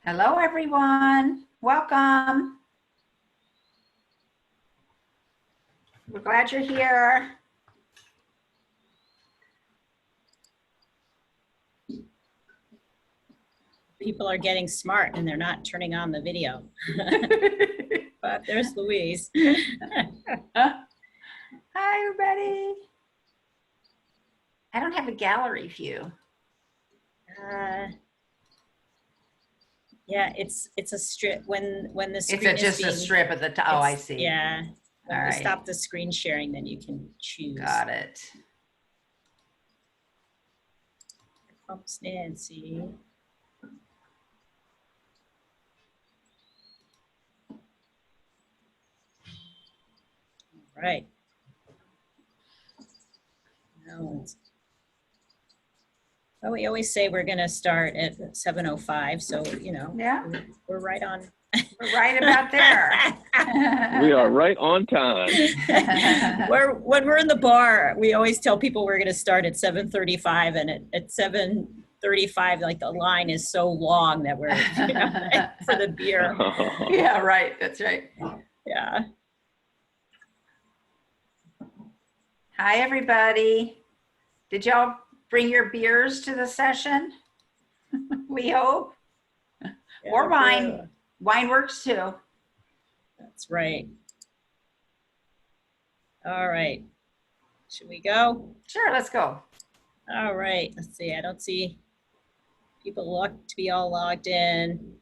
Hello, everyone. Welcome. We're glad you're here. People are getting smart and they're not turning on the video. But there's Louise. Hi, everybody. I don't have a gallery view. Yeah, it's a strip when the screen It's just a strip at the top. Oh, I see. Yeah. When All we right. stop the screen sharing, then you can choose. Got it. Here comes Nancy. All right. Now well, we always say we're going to start at 7:05, so you know, Yeah, we're right on. we're right about there. We are right on time. When we're in the bar, we always tell people we're going to start at 7:35, and at 7:35, like the line is so long that we're for the beer. Yeah, right. That's right. Yeah. Hi, everybody. Did y'all bring your beers to the session? We hope. Or wine. Wine works too. That's right. All right. Should we go? Sure, let's go. All right. Let's see. I don't see people to be all logged in.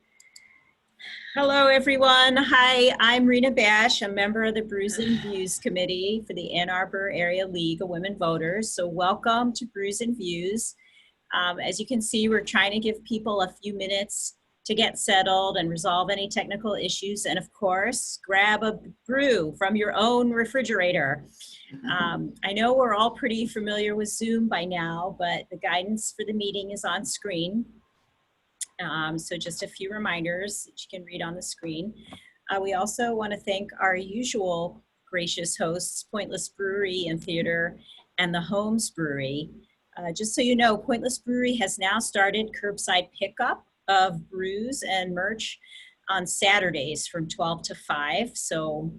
Hello, everyone. Hi, I'm Rena Bash. I'm a member of the Brews and Views Committee for the Ann Arbor Area League of Women Voters. So welcome to Brews and Views. As you can see, we're trying to give people a few minutes to get settled and resolve any technical issues. And of course, grab a brew from your own refrigerator. I know we're all pretty familiar with Zoom by now, but the guidance for the meeting is on screen. So just a few reminders that you can read on the screen. We also want to thank our usual gracious hosts, Pointless Brewery and Theater and the Holmes Brewery. Just so you know, Pointless Brewery has now started curbside pickup of brews and merch on Saturdays from 12 to 5. So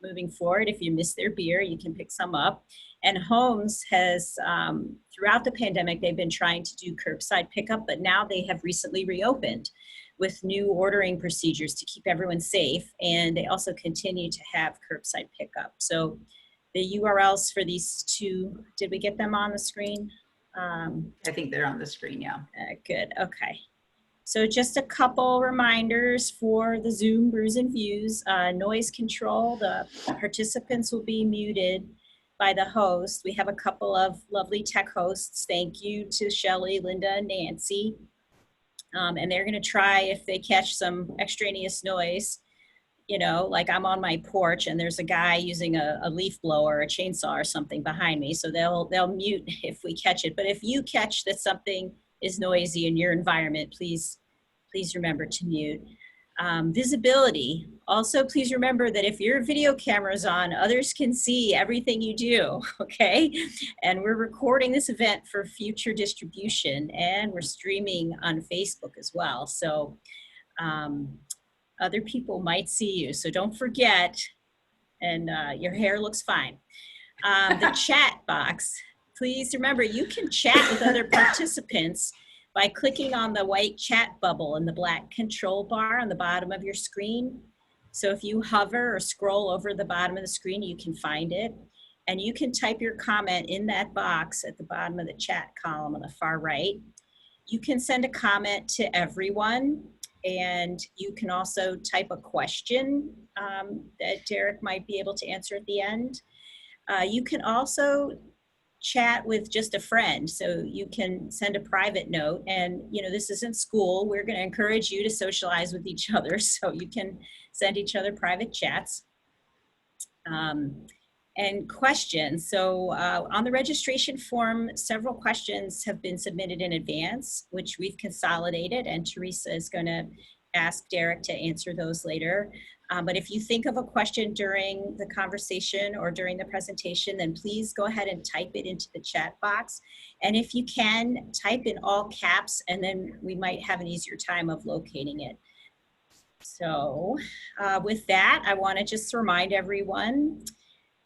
moving forward, if you miss their beer, you can pick some up. And Holmes has, throughout the pandemic, they've been trying to do curbside pickup, but now they have recently reopened with new ordering procedures to keep everyone safe. And they also continue to have curbside pickup. So the URLs for these two, did we get them on the screen? I think they're on the screen, yeah. Good, okay. So just a couple reminders for the Zoom Brews and Views. Noise control, the participants will be muted by the host. We have a couple of lovely tech hosts. Thank you to Shelley, Linda, and Nancy. And they're gonna try, if they catch some extraneous noise, you know, like I'm on my porch and there's a guy using a leaf blower, a chainsaw or something behind me. So they'll mute if we catch it. But if you catch that something is noisy in your environment, please remember to mute. Visibility. Also, please remember that if your video camera is on, others can see everything you do, okay? And we're recording this event for future distribution, and we're streaming on Facebook as well. So other people might see you, so don't forget, and your hair looks fine. The chat box, please remember you can chat with other participants by clicking on the white chat bubble in the black control bar on the bottom of your screen. So if you hover or scroll over the bottom of the screen, you can find it. And you can type your comment in that box at the bottom of the chat column on the far right. You can send a comment to everyone, and you can also type a question that Derrick might be able to answer at the end. You can also chat with just a friend, so you can send a private note. And you know, this isn't school. We're going to encourage you to socialize with each other, so you can send each other private chats. And questions. So on the registration form, several questions have been submitted in advance, which we've consolidated, and Theresa is going to ask Derrick to answer those later. But if you think of a question during the conversation or during the presentation, then please go ahead and type it into the chat box. And if you can, type in all caps, and then we might have an easier time of locating it. So with that, I want to just remind everyone,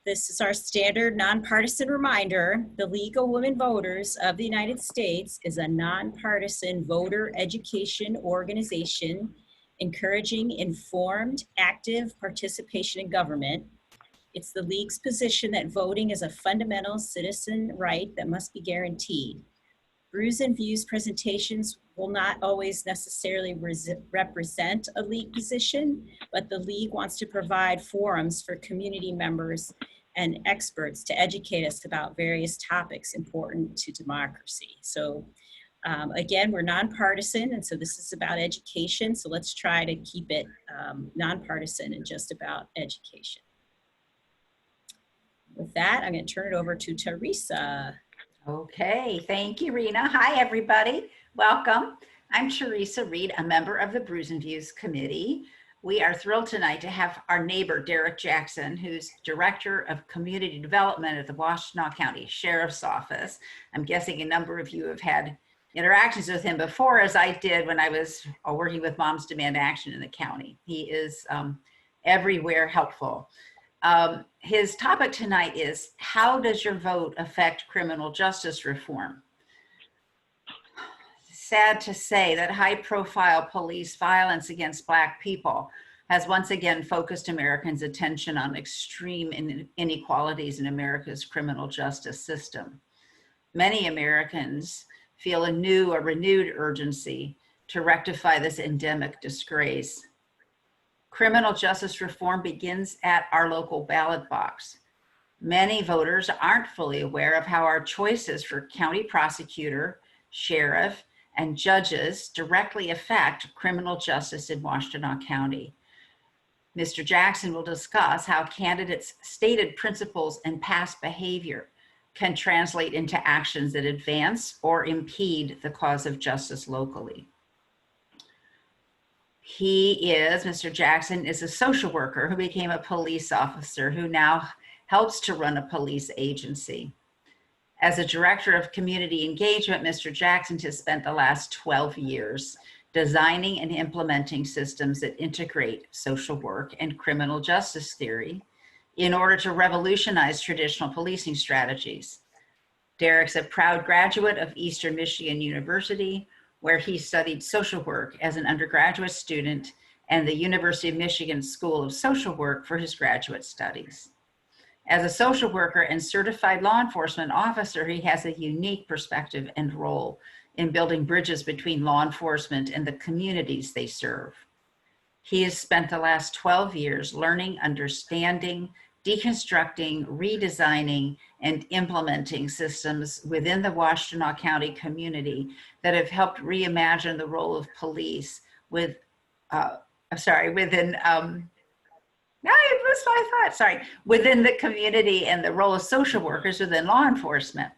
this is our standard nonpartisan reminder. The League of Women Voters of the United States is a nonpartisan voter education organization encouraging informed, active participation in government. It's the League's position that voting is a fundamental citizen right that must be guaranteed. Brews and Views presentations will not always necessarily represent a League position, but the League wants to provide forums for community members and experts to educate us about various topics important to democracy. So again, we're nonpartisan, and so this is about education. So let's try to keep it nonpartisan and just about education. With that, I'm going to turn it over to Theresa. Okay, thank you, Rena. Hi, everybody. Welcome. I'm Theresa Reed, a member of the Brews and Views Committee. We are thrilled tonight to have our neighbor, Derrick Jackson, who's Director of Community Development at the Washtenaw County Sheriff's Office. I'm guessing a number of you have had interactions with him before, as I did when I was working with Moms Demand Action in the county. He is everywhere helpful. His topic tonight is, how does your vote affect criminal justice reform? Sad to say that high-profile police violence against Black people has once again focused Americans' attention on extreme inequalities in America's criminal justice system. Many Americans feel a new or renewed urgency to rectify this endemic disgrace. Criminal justice reform begins at our local ballot box. Many voters aren't fully aware of how our choices for county prosecutor, sheriff, and judges directly affect criminal justice in Washtenaw County. Mr. Jackson will discuss how candidates' stated principles and past behavior can translate into actions that advance or impede the cause of justice locally. Mr. Jackson is a social worker who became a police officer who now helps to run a police agency. As a director of community engagement, Mr. Jackson has spent the last 12 years designing and implementing systems that integrate social work and criminal justice theory in order to revolutionize traditional policing strategies. Derrick's a proud graduate of Eastern Michigan University, where he studied social work as an undergraduate student, and the University of Michigan School of Social Work for his graduate studies. As a social worker and certified law enforcement officer, he has a unique perspective and role in building bridges between law enforcement and the communities they serve. He has spent the last 12 years learning, understanding, deconstructing, redesigning, and implementing systems within the Washtenaw County community that have helped reimagine the role of police within the community and the role of social workers within law enforcement.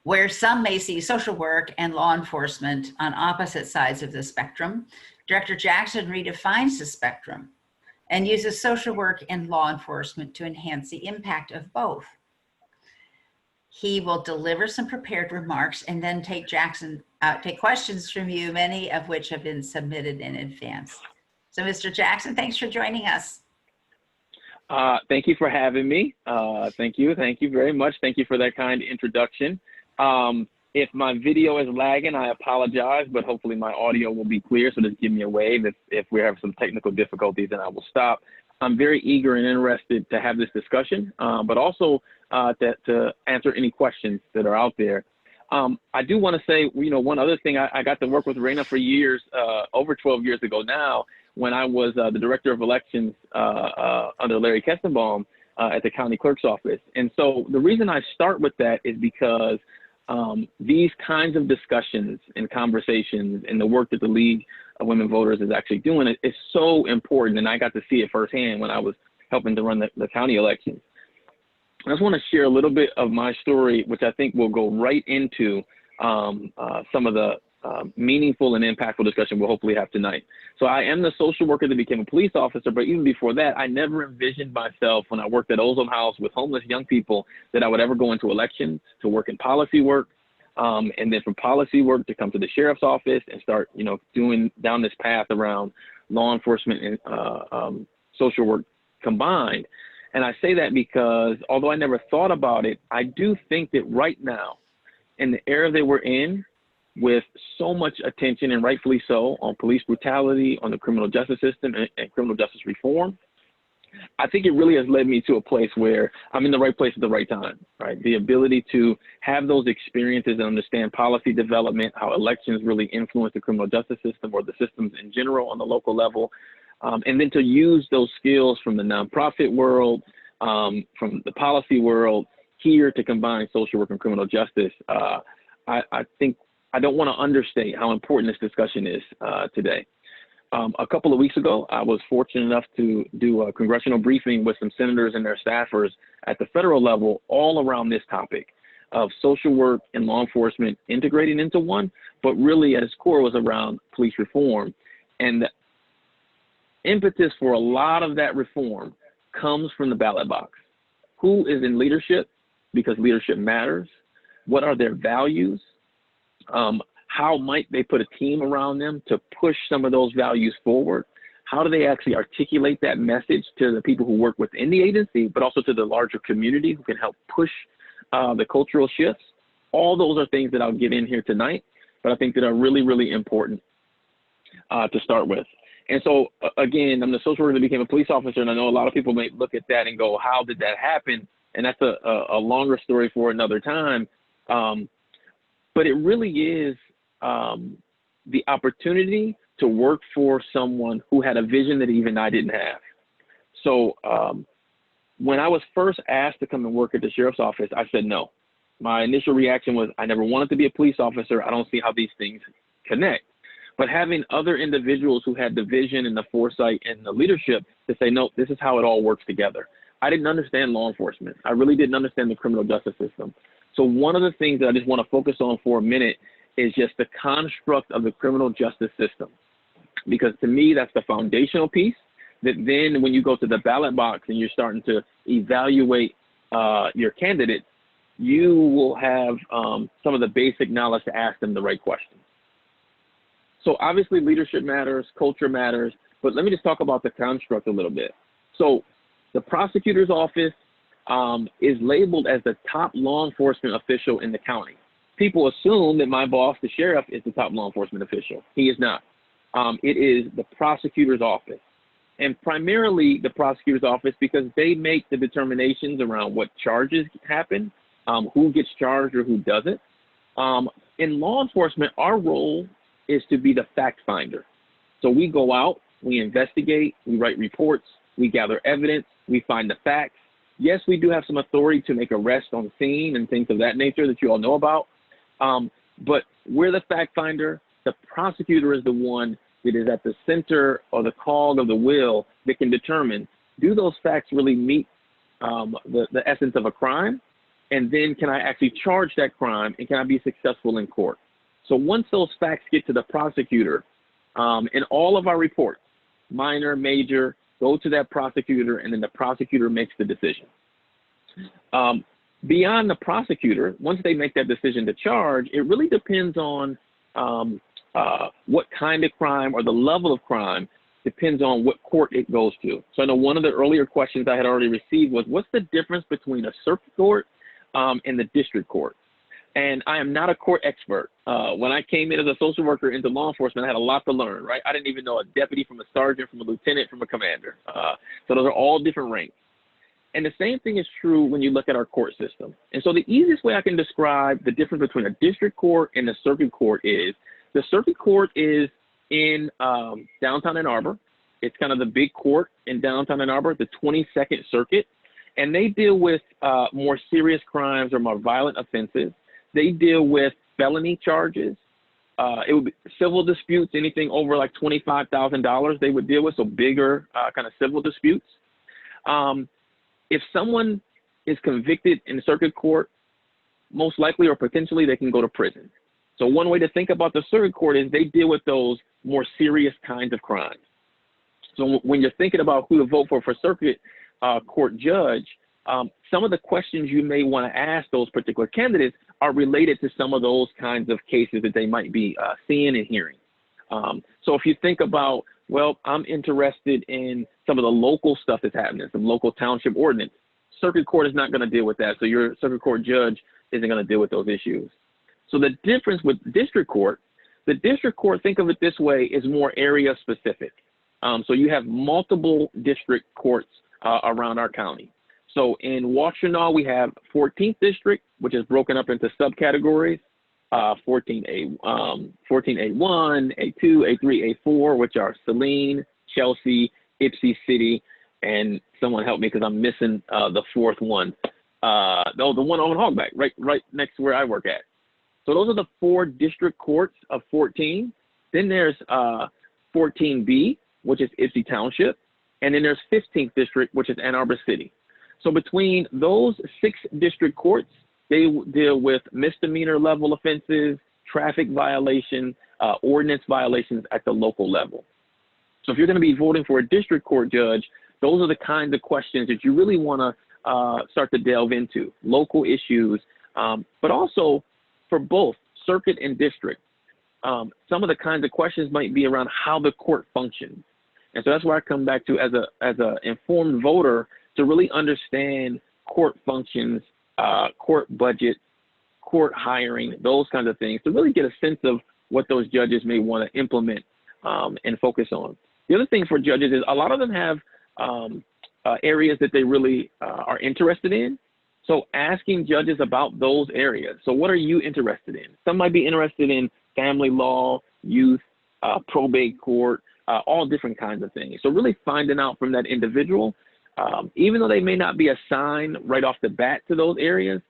Where some may see social work and law enforcement on opposite sides of the spectrum, Director Jackson redefines the spectrum and uses social work and law enforcement to enhance the impact of both. He will deliver some prepared remarks and then take questions from you, many of which have been submitted in advance. So Mr. Jackson, thanks for joining us. Thank you for having me. Thank you very much. Thank you for that kind introduction. If my video is lagging, I apologize, but hopefully my audio will be clear. So just give me a wave. If we have some technical difficulties, then I will stop. I'm very eager and interested to have this discussion, but also to answer any questions that are out there. I do want to say, one other thing. I got to work with Rena for years, over 12 years ago now, when I was the director of elections under Larry Kestenbaum at the county clerk's office. And so the reason I start with that is because these kinds of discussions and conversations and the work that the League of Women Voters is actually doing is so important. And I got to see it firsthand when I was helping to run the county elections. I just want to share a little bit of my story, which I think will go right into some of the meaningful and impactful discussion we'll hopefully have tonight. So I am the social worker that became a police officer, but even before that, I never envisioned myself when I worked at Ozone House with homeless young people that I would ever go into elections, to work in policy work, and then from policy work to come to the sheriff's office and start, doing down this path around law enforcement and social work combined. And I say that because although I never thought about it, I do think that right now, in the era that we're in, with so much attention, and rightfully so, on police brutality, on the criminal justice system and criminal justice reform, I think it really has led me to a place where I'm in the right place at the right time, right? The ability to have those experiences and understand policy development, how elections really influence the criminal justice system or the systems in general on the local level, and then to use those skills from the nonprofit world, from the policy world here to combine social work and criminal justice. I think I don't want to understate how important this discussion is today. A couple of weeks ago, I was fortunate enough to do a congressional briefing with some senators and their staffers at the federal level all around this topic of social work and law enforcement integrating into one, but really at its core was around police reform. And the impetus for a lot of that reform comes from the ballot box. Who is in leadership? Because leadership matters. What are their values? How might they put a team around them to push some of those values forward? How do they actually articulate that message to the people who work within the agency, but also to the larger community who can help push the cultural shifts? All those are things that I'll get in here tonight, but I think that are really, really important to start with. And so, again, I'm the social worker that became a police officer, and I know a lot of people may look at that and go, how did that happen? And that's a longer story for another time. But it really is the opportunity to work for someone who had a vision that even I didn't have. So when I was first asked to come and work at the sheriff's office, I said no. My initial reaction was, I never wanted to be a police officer. I don't see how these things connect. But having other individuals who had the vision and the foresight and the leadership to say, no, this is how it all works together. I didn't understand law enforcement. I really didn't understand the criminal justice system. So one of the things that I just want to focus on for a minute is just the construct of the criminal justice system. Because to me, that's the foundational piece that then when you go to the ballot box and you're starting to evaluate your candidate, you will have some of the basic knowledge to ask them the right questions. So obviously leadership matters, culture matters, but let me just talk about the construct a little bit. So the prosecutor's office is labeled as the top law enforcement official in the county. People assume that my boss, the sheriff, is the top law enforcement official. He is not. It is the prosecutor's office, and primarily the prosecutor's office because they make the determinations around what charges happen, who gets charged or who doesn't. In law enforcement, our role is to be the fact finder. So we go out, we investigate, we write reports, we gather evidence, we find the facts. Yes, we do have some authority to make arrests on scene and things of that nature that you all know about. But we're the fact finder. The prosecutor is the one that is at the center or the cog of the wheel that can determine, do those facts really meet the essence of a crime? And then can I actually charge that crime and can I be successful in court? So once those facts get to the prosecutor, in all of our reports, minor, major, go to that prosecutor, and then the prosecutor makes the decision. Beyond the prosecutor, once they make that decision to charge, it really depends on what kind of crime or the level of crime depends on what court it goes to. So I know one of the earlier questions I had already received was, what's the difference between a circuit court and the district court? And I am not a court expert. When I came in as a social worker into law enforcement, I had a lot to learn, right? I didn't even know a deputy from a sergeant, from a lieutenant, from a commander. So those are all different ranks. And the same thing is true when you look at our court system. And so the easiest way I can describe the difference between a district court and a circuit court is, the circuit court is in downtown Ann Arbor. It's kind of the big court in downtown Ann Arbor, the 22nd Circuit. And they deal with more serious crimes or more violent offenses. They deal with felony charges. It would be civil disputes, anything over like $25,000 they would deal with, so bigger kind of civil disputes. If someone is convicted in circuit court, most likely or potentially they can go to prison. So one way to think about the circuit court is they deal with those more serious kinds of crimes. So when you're thinking about who to vote for circuit court judge, some of the questions you may want to ask those particular candidates are related to some of those kinds of cases that they might be seeing and hearing. So if you think about, well, I'm interested in some of the local stuff that's happening, some local township ordinance, circuit court is not going to deal with that. So your circuit court judge isn't going to deal with those issues. So the difference with district court, the district court, think of it this way, is more area specific. So you have multiple district courts around our county. So in Washtenaw, we have 14th district, which is broken up into subcategories, 14A, 14A1, A2, A3, A4, which are Saline, Chelsea, Ypsi City, and someone help me because I'm missing the fourth one. The one on Hogback, right next to where I work at. So those are the 4 district courts of 14. Then there's 14B, which is Ypsi Township. And then there's 15th district, which is Ann Arbor City. So between those 6 district courts, they deal with misdemeanor level offenses, traffic violation, ordinance violations at the local level. So if you're going to be voting for a district court judge, those are the kinds of questions that you really want to start to delve into, local issues, but also for both circuit and district. Some of the kinds of questions might be around how the court functions. And so that's where I come back to as a informed voter to really understand court functions, court budget, court hiring, those kinds of things, to really get a sense of what those judges may want to implement and focus on. The other thing for judges is a lot of them have areas that they really are interested in. So asking judges about those areas. So what are you interested in? Some might be interested in family law, youth, probate court, all different kinds of things. So really finding out from that individual, even though they may not be assigned right off the bat to those areas,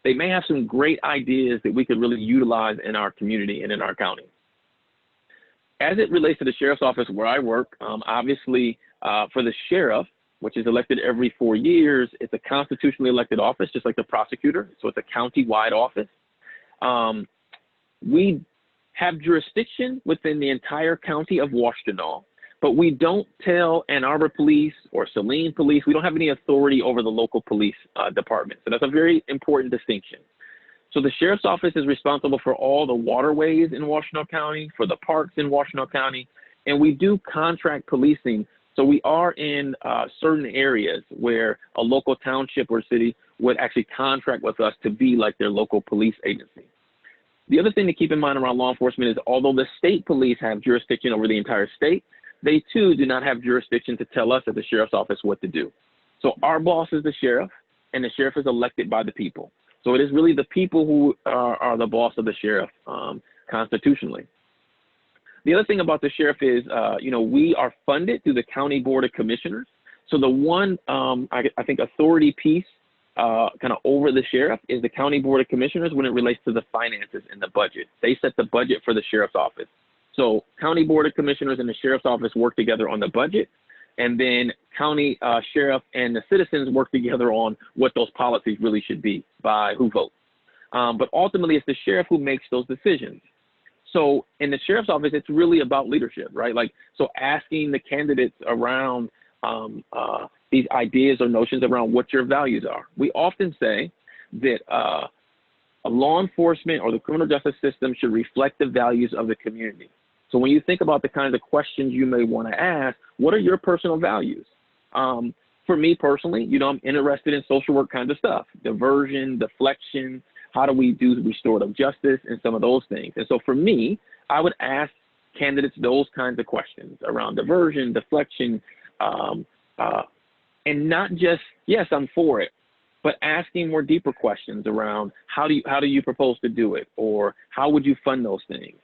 they may have some great ideas that we could really utilize in our community and in our county. As it relates to the sheriff's office where I work, obviously for the sheriff, which is elected every 4 years, it's a constitutionally elected office, just like the prosecutor. So it's a county-wide office. We have jurisdiction within the entire county of Washtenaw, but we don't tell Ann Arbor Police or Saline Police, we don't have any authority over the local police department. So that's a very important distinction. So the sheriff's office is responsible for all the waterways in Washtenaw County, for the parks in Washtenaw County, and we do contract policing. So we are in certain areas where a local township or city would actually contract with us to be like their local police agency. The other thing to keep in mind around law enforcement is although the state police have jurisdiction over the entire state, they too do not have jurisdiction to tell us at the sheriff's office what to do. So our boss is the sheriff, and the sheriff is elected by the people. So it is really the people who are the boss of the sheriff constitutionally. The other thing about the sheriff is, we are funded through the County Board of Commissioners. So the one, I think, authority piece kind of over the sheriff is the County Board of Commissioners when it relates to the finances and the budget. They set the budget for the sheriff's office. So County Board of Commissioners and the sheriff's office work together on the budget, and then county sheriff and the citizens work together on what those policies really should be by who votes. But ultimately, it's the sheriff who makes those decisions. So in the sheriff's office, it's really about leadership, right? So asking the candidates around these ideas or notions around what your values are. We often say that a law enforcement or the criminal justice system should reflect the values of the community. So when you think about the kinds of questions you may want to ask, what are your personal values? For me personally, I'm interested in social work kinds of stuff, diversion, deflection, how do we do restorative justice and some of those things. And so for me, I would ask candidates those kinds of questions around diversion, deflection, and not just, yes, I'm for it, but asking more deeper questions around how do you propose to do it, or how would you fund those things?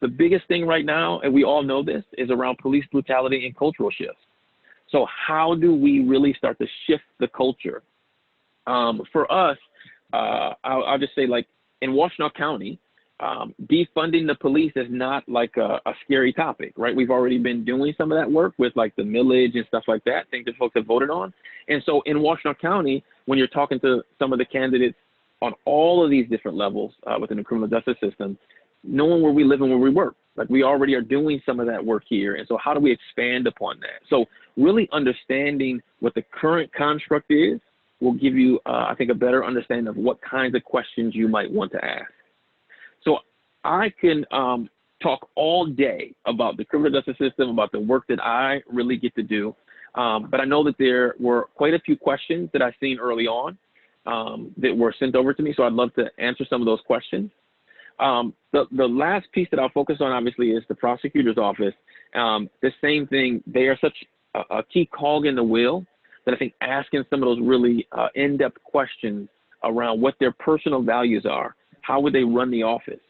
The biggest thing right now, and we all know this, is around police brutality and cultural shifts. So how do we really start to shift the culture? For us, I'll just say, in Washtenaw County, defunding the police is not like a scary topic, right? We've already been doing some of that work with the millage and stuff like that, things that folks have voted on. And so in Washtenaw County, when you're talking to some of the candidates on all of these different levels within the criminal justice system, knowing where we live and where we work. Like, we already are doing some of that work here. And so how do we expand upon that? So really understanding what the current construct is will give you, I think, a better understanding of what kinds of questions you might want to ask. So I can talk all day about the criminal justice system, about the work that I really get to do. But I know that there were quite a few questions that I've seen early on that were sent over to me. So I'd love to answer some of those questions. The last piece that I'll focus on, obviously, is the prosecutor's office. The same thing, they are such a key cog in the wheel that I think asking some of those really in-depth questions around what their personal values are, how would they run the office?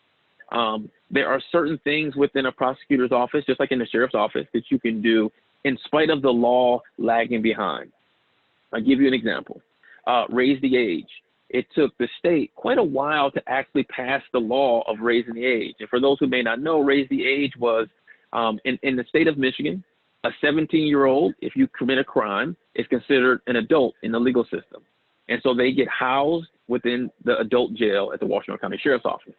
There are certain things within a prosecutor's office, just like in the sheriff's office, that you can do in spite of the law lagging behind. I'll give you an example. Raise the age. It took the state quite a while to actually pass the law of raising the age. And for those who may not know, raise the age was, in the state of Michigan, a 17-year-old, if you commit a crime, is considered an adult in the legal system. And so they get housed within the adult jail at the Washtenaw County Sheriff's Office.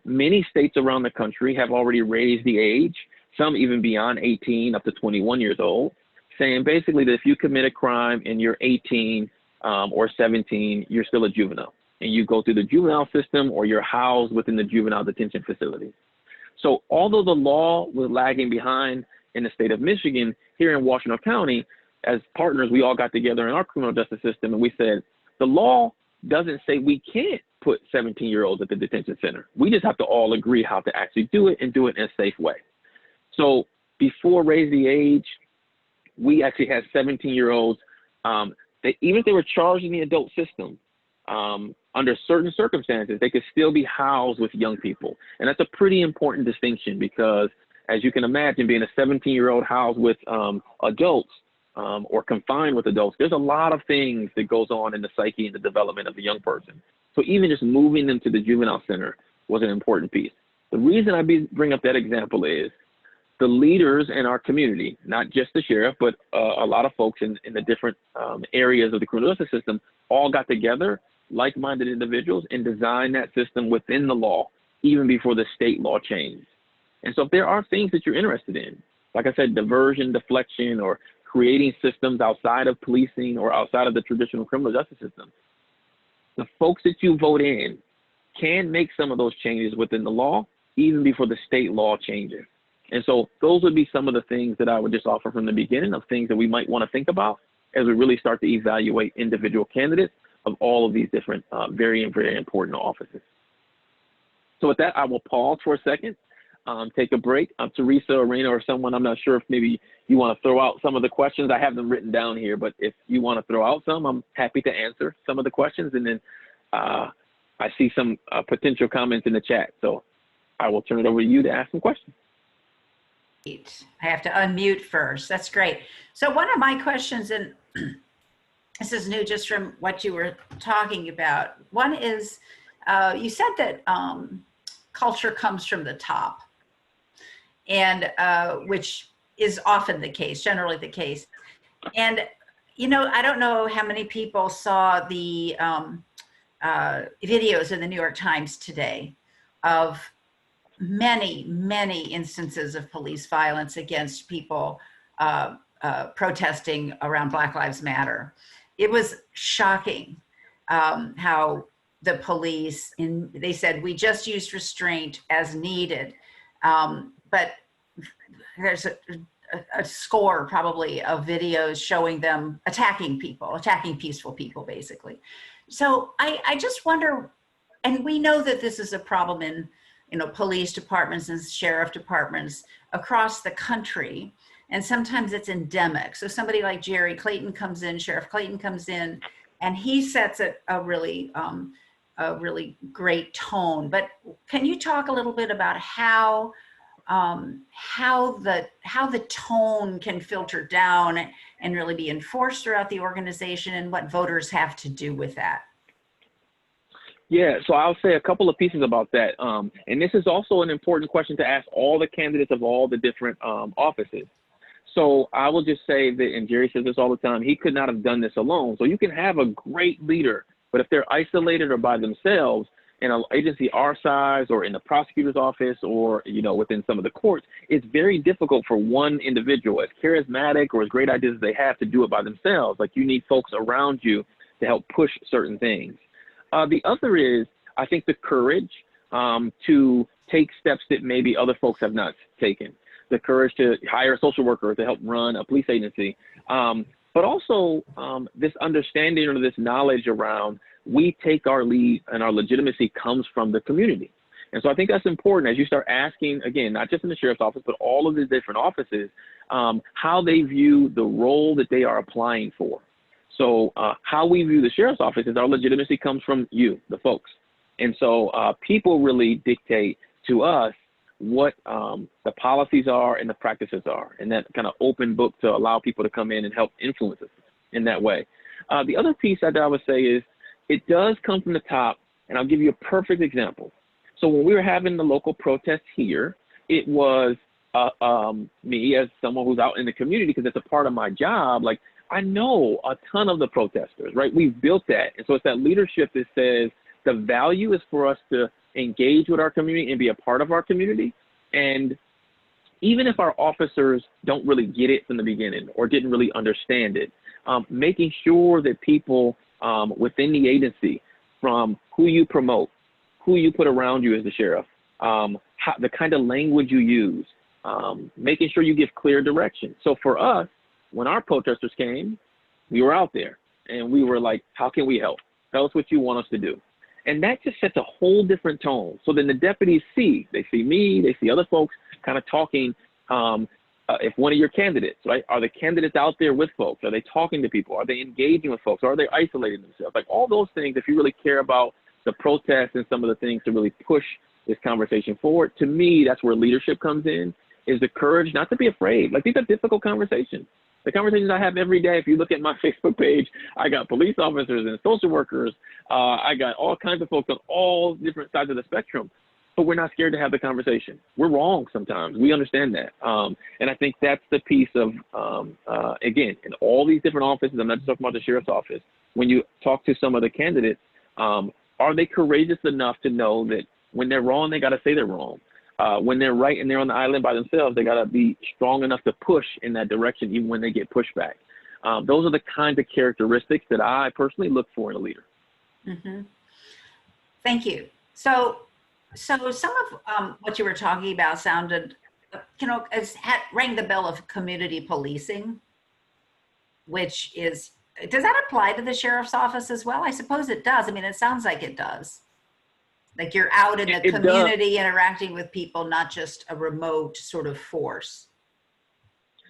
Many states around the country have already raised the age, some even beyond 18, up to 21 years old, saying basically that if you commit a crime and you're 18 or 17, you're still a juvenile. And you go through the juvenile system or you're housed within the juvenile detention facility. So although the law was lagging behind in the state of Michigan, here in Washtenaw County, as partners, we all got together in our criminal justice system and we said, the law doesn't say we can't put 17-year-olds at the detention center. We just have to all agree how to actually do it and do it in a safe way. So before Raise the Age, we actually had 17-year-olds that even if they were charged in the adult system, under certain circumstances, they could still be housed with young people. And that's a pretty important distinction because, as you can imagine, being a 17-year-old housed with adults or confined with adults, there's a lot of things that goes on in the psyche and the development of the young person. So even just moving them to the juvenile center was an important piece. The reason I bring up that example is the leaders in our community, not just the sheriff, but a lot of folks in the different areas of the criminal justice system, all got together, like-minded individuals, and designed that system within the law, even before the state law changed. And so if there are things that you're interested in, like I said, diversion, deflection, or creating systems outside of policing or outside of the traditional criminal justice system, the folks that you vote in can make some of those changes within the law, even before the state law changes. And so those would be some of the things that I would just offer from the beginning of things that we might want to think about as we really start to evaluate individual candidates of all of these different very, very important offices. So with that, I will pause for a second, take a break. Theresa or Raina or someone, I'm not sure if maybe you want to throw out some of the questions. I have them written down here, but if you want to throw out some, I'm happy to answer some of the questions. And then I see some potential comments in the chat. So I will turn it over to you to ask some questions. I have to unmute first. That's great. So one of my questions, and this is new just from what you were talking about. One is, you said that culture comes from the top, and which is often the case, generally the case. And, you know, I don't know how many people saw the videos in the New York Times today of many, many instances of police violence against people protesting around Black Lives Matter. It was shocking how the police, they said, we just used restraint as needed. But there's a score probably of videos showing them attacking people, attacking peaceful people, basically. So I just wonder, and we know that this is a problem in, you know, police departments and sheriff departments across the country, and sometimes it's endemic. So somebody like Jerry Clayton comes in, Sheriff Clayton comes in, and he sets a really great tone. But can you talk a little bit about how the tone can filter down and really be enforced throughout the organization, and what voters have to do with that? Yeah, so I'll say a couple of pieces about that. And this is also an important question to ask all the candidates of all the different offices. So I will just say that, and Jerry says this all the time, he could not have done this alone. So you can have a great leader But if they're isolated or by themselves in an agency our size or in the prosecutor's office or, you know, within some of the courts, it's very difficult for one individual, as charismatic or as great ideas as they have, to do it by themselves. Like, you need folks around you to help push certain things. The other is, I think, the courage to take steps that maybe other folks have not taken. The courage to hire a social worker to help run a police agency. But also this understanding or this knowledge around, we take our lead and our legitimacy comes from the community. And so I think that's important as you start asking, again, not just in the sheriff's office, but all of the different offices, how they view the role that they are applying for. So how we view the sheriff's office is our legitimacy comes from you, the folks. And so people really dictate to us what the policies are and the practices are, and that kind of open book to allow people to come in and help influence us in that way. The other piece that I would say is, it does come from the top, and I'll give you a perfect example. So when we were having the local protests here, it was me as someone who's out in the community, because it's a part of my job. Like, I know a ton of the protesters, right? We've built that. And so it's that leadership that says the value is for us to engage with our community and be a part of our community. And even if our officers don't really get it from the beginning or didn't really understand it, making sure that people within the agency, from who you promote, who you put around you as the sheriff, the kind of language you use, making sure you give clear direction. So for us, when our protesters came, we were out there and we were like, how can we help? Tell us what you want us to do. And that just sets a whole different tone. So then the deputies they see me, they see other folks kind of talking. If one of your candidates, right, are the candidates out there with folks? Are they talking to people? Are they engaging with folks? Or are they isolating themselves? Like, all those things, if you really care about the protests and some of the things to really push this conversation forward, to me, that's where leadership comes in, is the courage not to be afraid. Like, these are difficult conversations. The conversations I have every day, if you look at my Facebook page, I got police officers and social workers. I got all kinds of folks on all different sides of the spectrum. But we're not scared to have the conversation. We're wrong sometimes. We understand that. And I think that's the piece of, again, in all these different offices, I'm not just talking about the sheriff's office, when you talk to some of the candidates, are they courageous enough to know that when they're wrong, they got to say they're wrong? When they're right and they're on the island by themselves, they got to be strong enough to push in that direction, even when they get pushback. Those are the kinds of characteristics that I personally look for in a leader. Mm-hmm. Thank you. So some of what you were talking about sounded, rang the bell of community policing, which is, does that apply to the sheriff's office as well? I suppose it does. I mean, it sounds like it does. Like, you're out in the community interacting with people, not just a remote sort of force.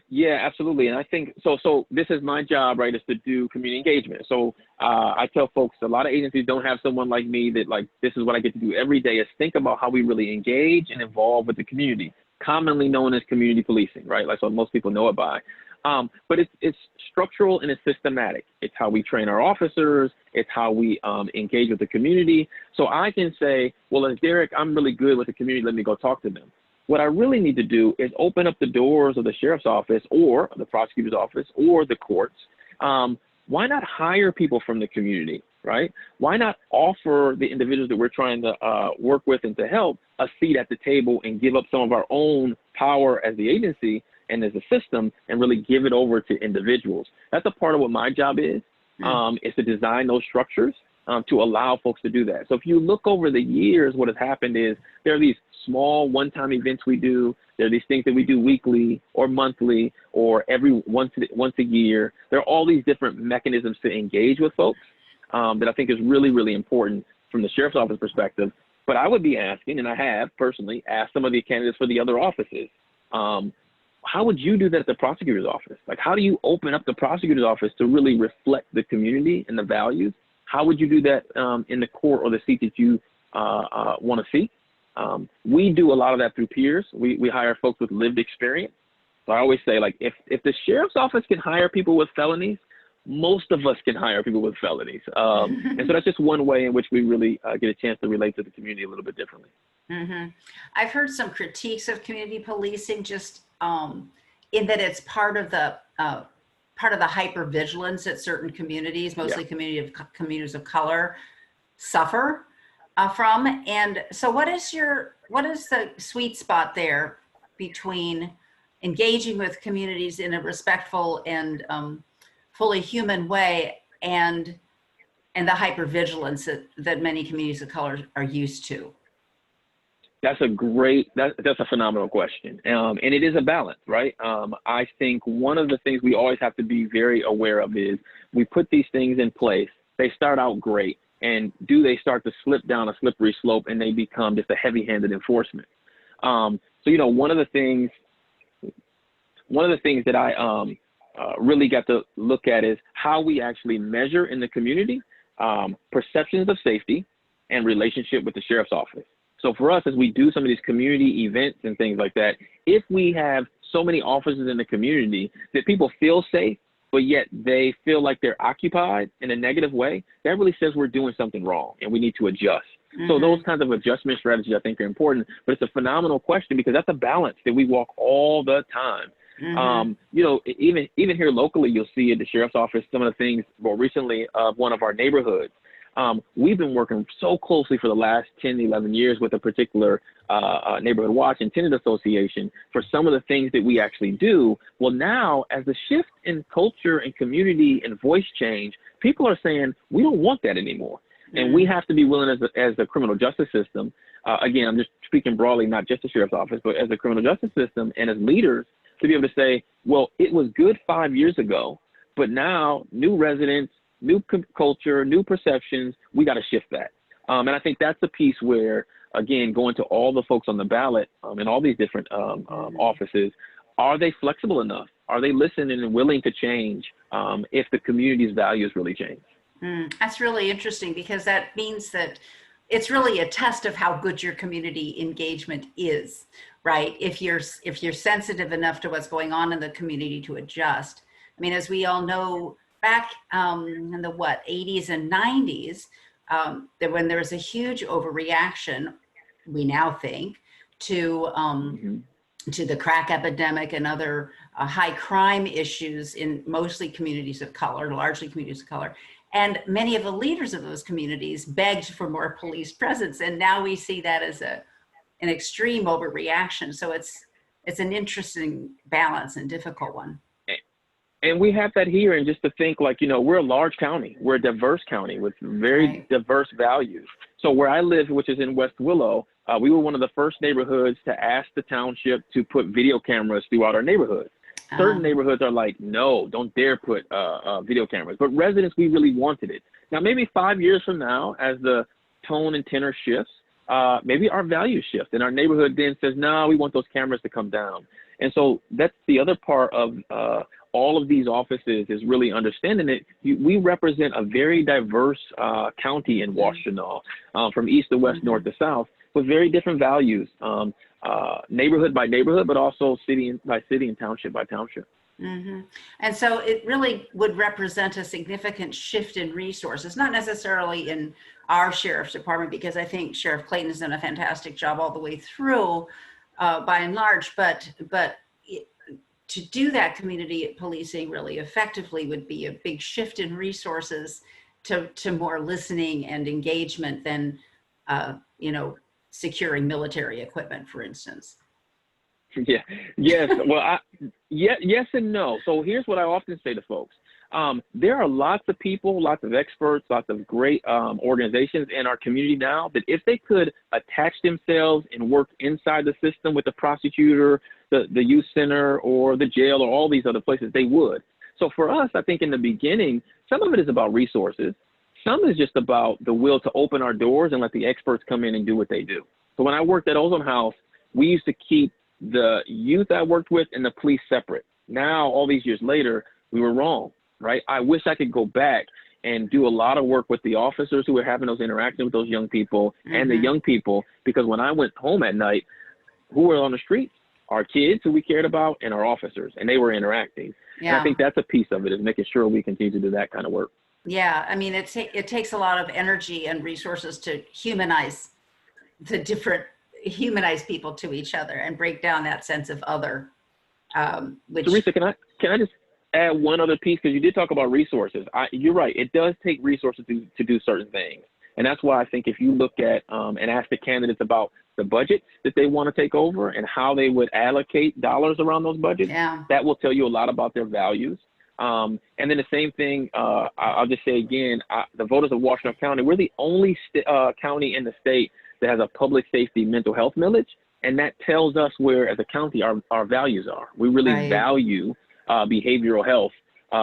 Yeah, absolutely. And I think, so this is my job, right, is to do community engagement. So I tell folks, a lot of agencies don't have someone like me that, like, this is what I get to do every day, is think about how we really engage and involve with the community, commonly known as community policing, right? Like, so most people know it by. But it's structural and it's systematic. It's how we train our officers. It's how we engage with the community. So I can say, well, as Derrick, I'm really good with the community. Let me go talk to them. What I really need to do is open up the doors of the sheriff's office or the prosecutor's office or the courts. Why not hire people from the community, right? Why not offer the individuals that we're trying to work with and to help a seat at the table and give up some of our own power as the agency and as a system and really give it over to individuals? That's a part of what my job is to design those structures to allow folks to do that. So if you look over the years, what has happened is there are these small one-time events we do. There are these things that we do weekly or monthly or once a year. There are all these different mechanisms to engage with folks that I think is really, really important from the sheriff's office perspective. But I would be asking, and I have personally asked some of the candidates for the other offices, how would you do that at the prosecutor's office? Like, how do you open up the prosecutor's office to really reflect the community and the values? How would you do that in the court or the seat that you want to seek? We do a lot of that through peers. We hire folks with lived experience. So I always say, like, if the sheriff's office can hire people with felonies, most of us can hire people with felonies. And so that's just one way in which we really get a chance to relate to the community a little bit differently. Mm-hmm. I've heard some critiques of community policing just in that it's part of part of the hypervigilance that certain communities, mostly communities of color, suffer from. And so what is the sweet spot there between engaging with communities in a respectful and fully human way and the hypervigilance that many communities of color are used to? That's a phenomenal question. And it is a balance, right? I think one of the things we always have to be very aware of is we put these things in place. They start out great. And do they start to slip down a slippery slope and they become just a heavy-handed enforcement? So, one of the things that I really got to look at is how we actually measure in the community perceptions of safety and relationship with the sheriff's office. So for us, as we do some of these community events and things like that, if we have so many officers in the community that people feel safe, but yet they feel like they're occupied in a negative way, that really says we're doing something wrong and we need to adjust. Mm-hmm. So those kinds of adjustment strategies I think are important, but it's a phenomenal question because that's a balance that we walk all the time. Mm-hmm. Even here locally, you'll see at the sheriff's office some of the things, well, recently of one of our neighborhoods. We've been working so closely for the last 10, 11 years with a particular neighborhood watch and tenant association for some of the things that we actually do. Well, now as the shift in culture and community and voice change, people are saying, we don't want that anymore. Mm-hmm. And we have to be willing as the criminal justice system, again, I'm just speaking broadly, not just the sheriff's office, but as the criminal justice system and as leaders to be able to say, well, it was good 5 years ago, but now new residents, new culture, new perceptions, we got to shift that. And I think that's the piece where, again, going to all the folks on the ballot in all these different offices, are they flexible enough? Are they listening and willing to change if the community's values really change? That's really interesting because that means that it's really a test of how good your community engagement is, right? If you're sensitive enough to what's going on in the community to adjust. I mean, as we all know, back in the 80s and 90s, when there was a huge overreaction, we now think, to the crack epidemic and other high crime issues in mostly communities of color, largely communities of color. And many of the leaders of those communities begged for more police presence. And now we see that as an extreme overreaction. So it's an interesting balance and difficult one. And we have that here, and just to think like, we're a large county. We're a diverse county with very diverse values. So where I live, which is in West Willow, we were one of the first neighborhoods to ask the township to put video cameras throughout our neighborhood. Certain neighborhoods are like, no, don't dare put video cameras. But residents, we really wanted it. Now, maybe 5 years from now, as the tone and tenor shifts, maybe our values shift. And our neighborhood then says, no, we want those cameras to come down. And so that's the other part of all of these offices is really understanding that we represent a very diverse county in Washtenaw, from east to west, north to south, with very different values, neighborhood by neighborhood, but also city by city and township by township. Mm-hmm. And so it really would represent a significant shift in resources, not necessarily in our sheriff's department, because I think Sheriff Clayton has done a fantastic job all the way through, by and large, but to do that community policing really effectively would be a big shift in resources to more listening and engagement than, securing military equipment, for instance. Yeah. Yes. Well, yes and no. So here's what I often say to folks. There are lots of people, lots of experts, lots of great organizations in our community now that if they could attach themselves and work inside the system with the prosecutor, the youth center, or the jail, or all these other places, they would. So for us, I think in the beginning, some of it is about resources. Some is just about the will to open our doors and let the experts come in and do what they do. So when I worked at Ozone House, we used to keep the youth I worked with and the police separate. Now, all these years later, we were wrong, right? I wish I could go back and do a lot of work with the officers who were having those interactions with those young people and the young people, because when I went home at night, who were on the streets? Our kids who we cared about and our officers, and they were interacting. Yeah. And I think that's a piece of it, is making sure we continue to do that kind of work. Yeah, I mean, it takes a lot of energy and resources to humanize people to each other and break down that sense of other. Which, Theresa, can I just add one other piece, because you did talk about resources. You're right. It does take resources to do certain things. And that's why I think if you look at and ask the candidates about the budgets that they want to take over and how they would allocate dollars around those budgets, that will tell you a lot about their values. And then the same thing, I'll just say again, the voters of Washtenaw County, we're the only county in the state that has a public safety mental health millage. And that tells us where, as a county, our values are. We really value behavioral health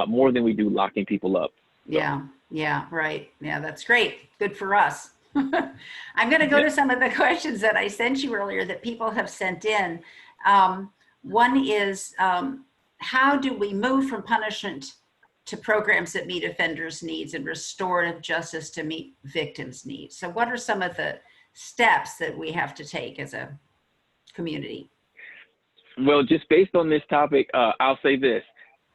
more than we do locking people up. So. Yeah, right. Yeah, that's great. Good for us. I'm going to go to some of the questions that I sent you earlier that people have sent in. One is, how do we move from punishment to programs that meet offenders' needs and restorative justice to meet victims' needs? So what are some of the steps that we have to take as a community? Well, just based on this topic, I'll say this.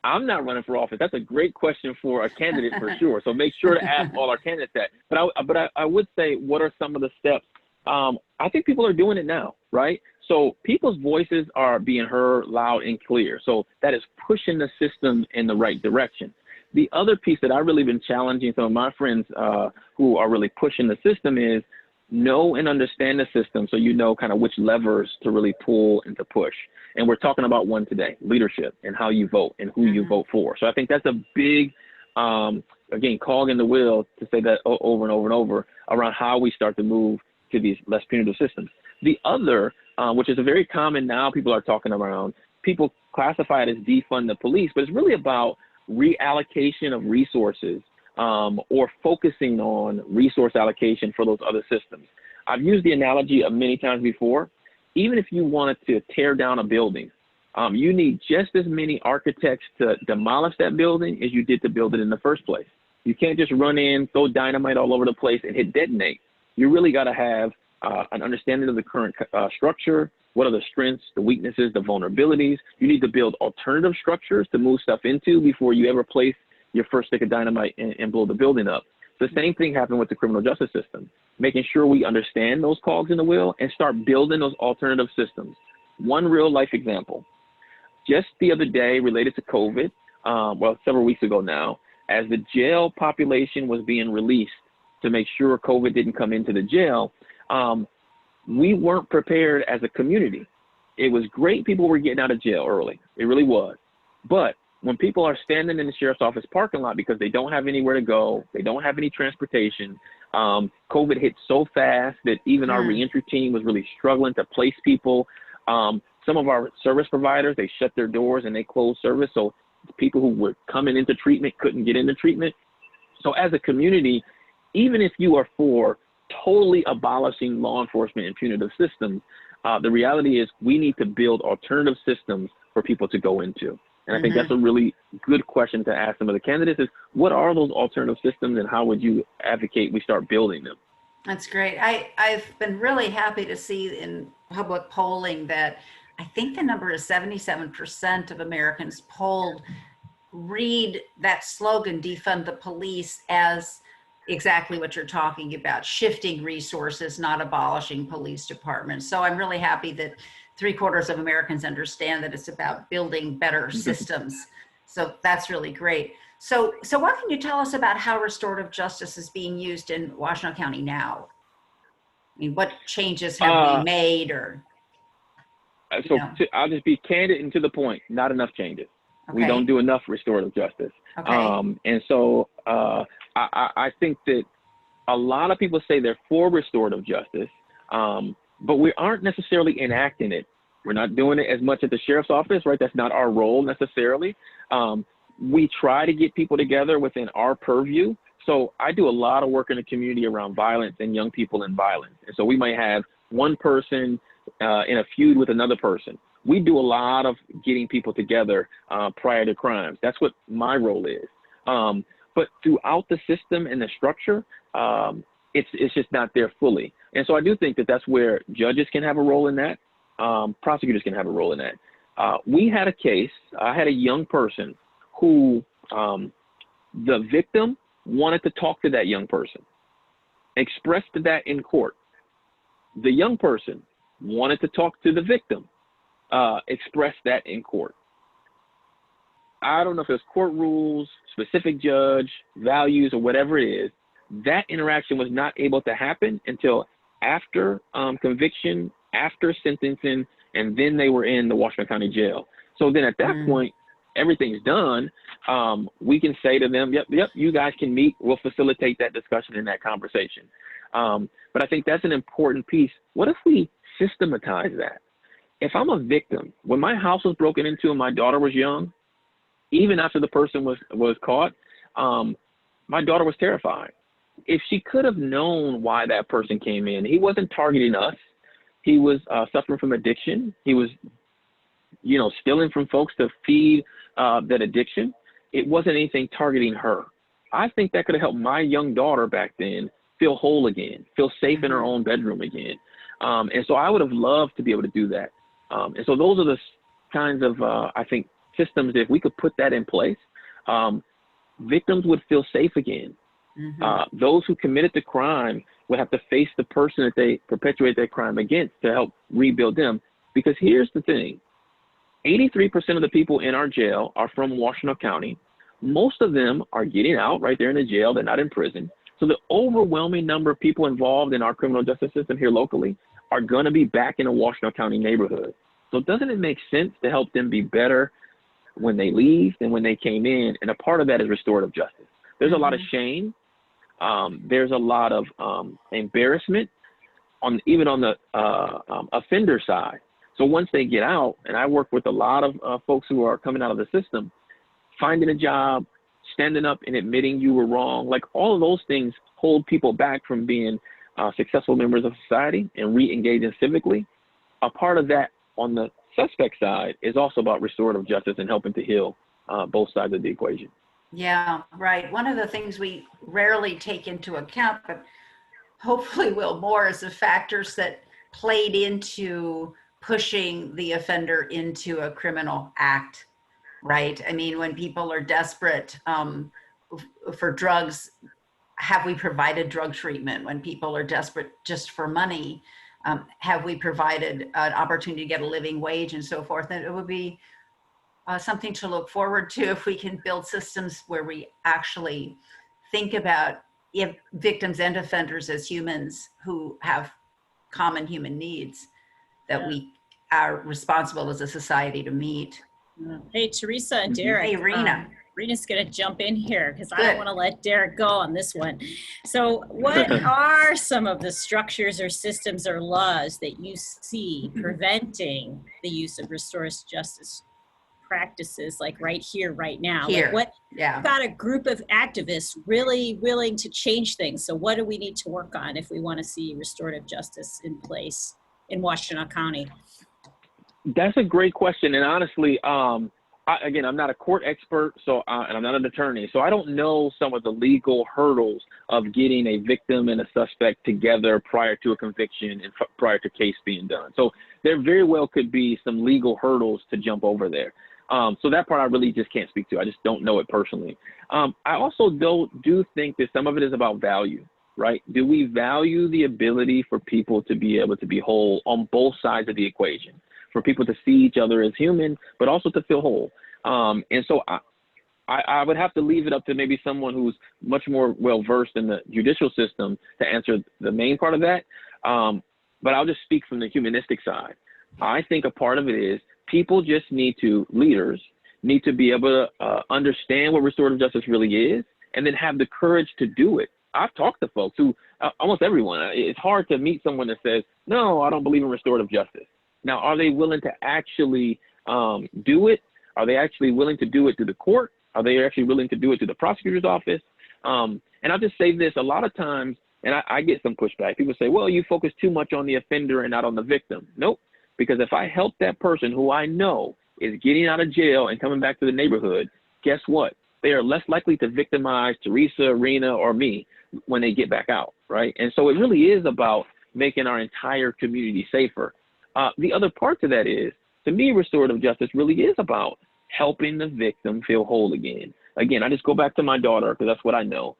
I'm not running for office. That's a great question for a candidate for sure. So make sure to ask all our candidates that. But I would say, what are some of the steps? I think people are doing it now, right? So people's voices are being heard loud and clear. So that is pushing the system in the right direction. The other piece that I've really been challenging some of my friends who are really pushing the system is know and understand the system, so you know kind of which levers to really pull and to push. And we're talking about one today, leadership and how you vote and who you vote for. So I think that's a big, again, cog in the wheel to say that over and over and over around how we start to move to these less punitive systems. The other, which is a very common now people are talking around, people classify it as defund the police, but it's really about reallocation of resources or focusing on resource allocation for those other systems. I've used the analogy many times before. Even if you wanted to tear down a building, you need just as many architects to demolish that building as you did to build it in the first place. You can't just run in, throw dynamite all over the place and hit detonate. You really got to have an understanding of the current structure. What are the strengths, the weaknesses, the vulnerabilities? You need to build alternative structures to move stuff into before you ever place your first stick of dynamite and blow the building up. The same thing happened with the criminal justice system, making sure we understand those cogs in the wheel and start building those alternative systems. One real life example, just the other day related to COVID, well, several weeks ago now, as the jail population was being released to make sure COVID didn't come into the jail, we weren't prepared as a community. It was great people were getting out of jail early. It really was. But when people are standing in the sheriff's office parking lot because they don't have anywhere to go, they don't have any transportation, COVID hit so fast that even our reentry team was really struggling to place people. Some of our service providers, they shut their doors and they closed service. So people who were coming into treatment couldn't get into treatment. So as a community, even if you are for totally abolishing law enforcement and punitive systems, the reality is we need to build alternative systems for people to go into. And I think that's a really good question to ask some of the candidates is, what are those alternative systems and how would you advocate we start building them? That's great. I've been really happy to see in public polling that I think the number is 77% of Americans polled read that slogan, defund the police, as exactly what you're talking about, shifting resources, not abolishing police departments. So I'm really happy that 3/4 of Americans understand that it's about building better systems. So that's really great. So what can you tell us about how restorative justice is being used in Washtenaw County now? I mean, what changes have we made or? I'll just be candid and to the point, not enough changes. Okay. We don't do enough restorative justice. Okay. And so I think that a lot of people say they're for restorative justice, but we aren't necessarily enacting it. We're not doing it as much at the sheriff's office, right? That's not our role necessarily. We try to get people together within our purview. So I do a lot of work in the community around violence and young people in violence. And so we might have one person in a feud with another person. We do a lot of getting people together prior to crimes. That's what my role is. But throughout the system and the structure, it's just not there fully. And so I do think that that's where judges can have a role in that. Prosecutors can have a role in that. We had a case, I had a young person who the victim wanted to talk to that young person, expressed that in court. The young person wanted to talk to the victim, expressed that in court. I don't know if it's court rules, specific judge, values, or whatever it is, that interaction was not able to happen until after conviction, after sentencing, and then they were in the Washtenaw County Jail. So then at that point, everything's done. We can say to them, yep, you guys can meet. We'll facilitate that discussion and that conversation. But I think that's an important piece. What if we systematize that? If I'm a victim, when my house was broken into and my daughter was young, even after the person was caught, my daughter was terrified. If she could have known why that person came in, he wasn't targeting us. He was suffering from addiction. He was, stealing from folks to feed that addiction. It wasn't anything targeting her. I think that could have helped my young daughter back then feel whole again, feel safe in her own bedroom again. And so I would have loved to be able to do that. And so those are the kinds of, I think, systems that if we could put that in place, victims would feel safe again. Those who committed the crime would have to face the person that they perpetuate their crime against to help rebuild them. Because here's the thing, 83% of the people in our jail are from Washtenaw County. Most of them are getting out right there in the jail. They're not in prison. So the overwhelming number of people involved in our criminal justice system here locally are going to be back in a Washtenaw County neighborhood. So doesn't it make sense to help them be better when they leave than when they came in? And a part of that is restorative justice. There's a lot of shame. There's a lot of embarrassment even on the offender side. So once they get out, and I work with a lot of folks who are coming out of the system, finding a job, standing up and admitting you were wrong, like all of those things hold people back from being successful members of society and re-engaging civically. A part of that on the suspect side is also about restorative justice and helping to heal both sides of the equation. Yeah, right. One of the things we rarely take into account, but hopefully will more, is the factors that played into pushing the offender into a criminal act, right? I mean, when people are desperate for drugs, have we provided drug treatment? When people are desperate just for money, have we provided an opportunity to get a living wage and so forth? And it would be something to look forward to if we can build systems where we actually think about victims and offenders as humans who have common human needs that we are responsible as a society to meet. Hey, Theresa and Derrick. Hey, Rena. Rena's going to jump in here because I don't want to let Derrick go on this one. So what are some of the structures or systems or laws that you see preventing the use of restorative justice practices, like right here, right now? Here, like yeah. We've got a group of activists really willing to change things. So what do we need to work on if we want to see restorative justice in place in Washtenaw County? That's a great question. And honestly, again, I'm not a court expert, and I'm not an attorney, so I don't know some of the legal hurdles of getting a victim and a suspect together prior to a conviction and prior to case being done. So there very well could be some legal hurdles to jump over there. So that part I really just can't speak to. I just don't know it personally. I also do think that some of it is about value, right? Do we value the ability for people to be able to be whole on both sides of the equation? For people to see each other as human, but also to feel whole. And so I would have to leave it up to maybe someone who's much more well-versed in the judicial system to answer the main part of that. But I'll just speak from the humanistic side. I think a part of it is leaders need to be able to understand what restorative justice really is, and then have the courage to do it. I've talked to folks who, almost everyone, it's hard to meet someone that says, no, I don't believe in restorative justice. Now, are they willing to actually do it? Are they actually willing to do it through the court? Are they actually willing to do it through the prosecutor's office? And I'll just say this, a lot of times, and I get some pushback. People say, well, you focus too much on the offender and not on the victim. Nope, because if I help that person who I know is getting out of jail and coming back to the neighborhood, guess what? They are less likely to victimize Theresa, Rena, or me when they get back out, right? And so it really is about making our entire community safer. The other part to that is, to me, restorative justice really is about helping the victim feel whole again. Again, I just go back to my daughter because that's what I know.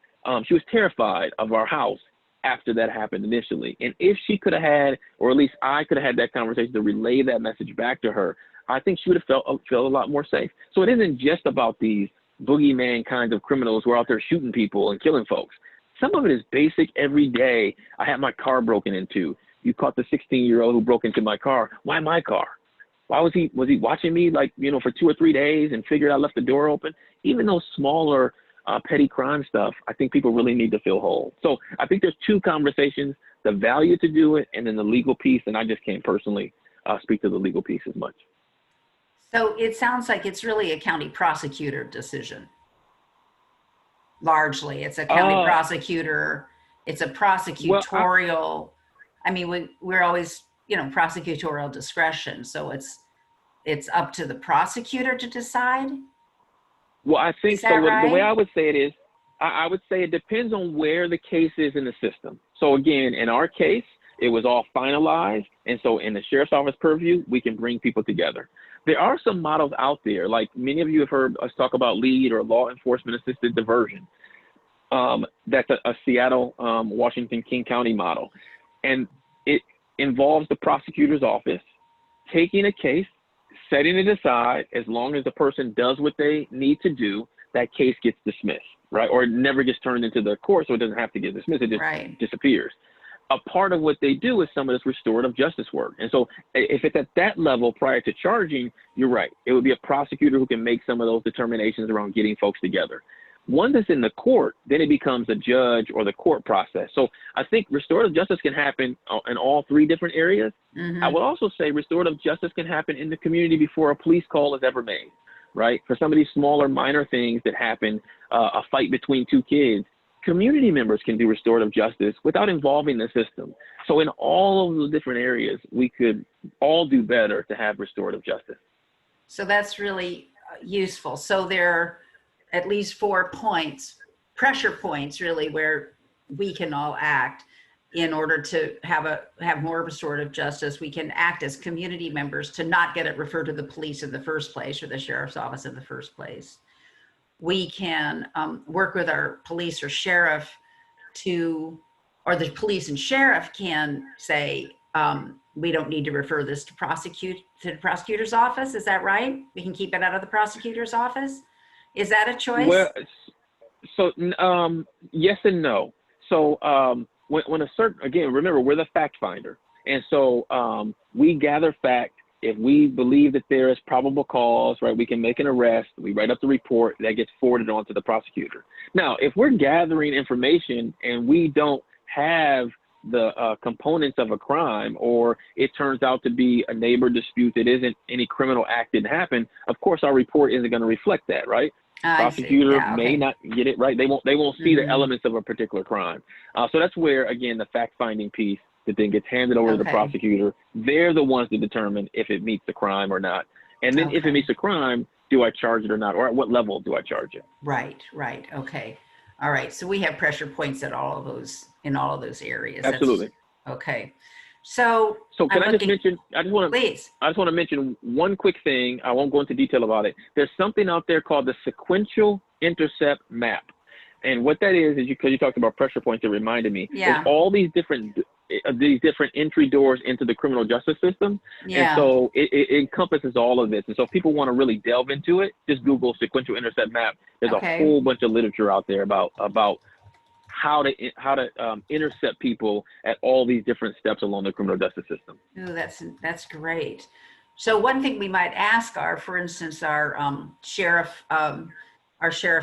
She was terrified of our house after that happened initially. And if she could have had, or at least I could have had that conversation to relay that message back to her, I think she would have felt a lot more safe. So it isn't just about these boogeyman kinds of criminals who are out there shooting people and killing folks. Some of it is basic every day. I had my car broken into. You caught the 16-year-old who broke into my car. Why my car? Why was he watching me like, for 2 or 3 days and figured I left the door open? Even those smaller petty crime stuff, I think people really need to feel whole. So I think there's 2 conversations, the value to do it and then the legal piece. And I just can't personally speak to the legal piece as much. So it sounds like it's really a county prosecutor decision. Largely, it's a county prosecutor. It's a prosecutorial. We're always, prosecutorial discretion. So it's up to the prosecutor to decide. Well, I think so. Right? The way I would say it is, I would say it depends on where the case is in the system. So again, in our case, it was all finalized. And so in the sheriff's office purview, we can bring people together. There are some models out there, like many of you have heard us talk about LEAD or law enforcement assisted diversion. That's a Seattle, Washington, King County model. And it involves the prosecutor's office taking a case, setting it aside. As long as the person does what they need to do, that case gets dismissed, right? Or it never gets turned into the court, so it doesn't have to get dismissed. It just disappears. A part of what they do is some of this restorative justice work. And so if it's at that level prior to charging, you're right. It would be a prosecutor who can make some of those determinations around getting folks together. Once it's in the court, then it becomes a judge or the court process. So I think restorative justice can happen in all 3 different areas. Mm-hmm. I would also say restorative justice can happen in the community before a police call is ever made, right? For some of these smaller minor things that happen, a fight between 2 kids, community members can do restorative justice without involving the system. So in all of the different areas, we could all do better to have restorative justice. So that's really useful. So there are at least 4 points, pressure points really, where we can all act in order to have more restorative justice. We can act as community members to not get it referred to the police in the first place or the sheriff's office in the first place. We can work with our police or sheriff or the police and sheriff can say, we don't need to refer this to the prosecutor's office. Is that right? We can keep it out of the prosecutor's office. Is that a choice? Well, so yes and no. So when a certain, again, remember, we're the fact finder. And so we gather fact. If we believe that there is probable cause, right, we can make an arrest. We write up the report that gets forwarded on to the prosecutor. Now, if we're gathering information and we don't have the components of a crime, or it turns out to be a neighbor dispute that isn't any criminal act didn't happen, of course, our report isn't going to reflect that, right? Prosecutor may not get it right. They won't see the elements of a particular crime. So that's where, again, the fact-finding piece that then gets handed over to the prosecutor. They're the ones to determine if it meets the crime or not. And then if it meets the crime, do I charge it or not? Or at what level do I charge it? Right. Okay. All right. So we have pressure points in all of those areas. Absolutely. Okay. So can I just mention, I just want to mention one quick thing. I won't go into detail about it. There's something out there called the sequential intercept map. And what that is because you talked about pressure points, it reminded me. Yeah. There's all these different entry doors into the criminal justice system. Yeah. And so it encompasses all of this. And so if people want to really delve into it, just Google sequential intercept map. There's a whole bunch of literature out there about how to intercept people at all these different steps along the criminal justice system. Oh, that's great. So one thing we might ask for instance, our sheriff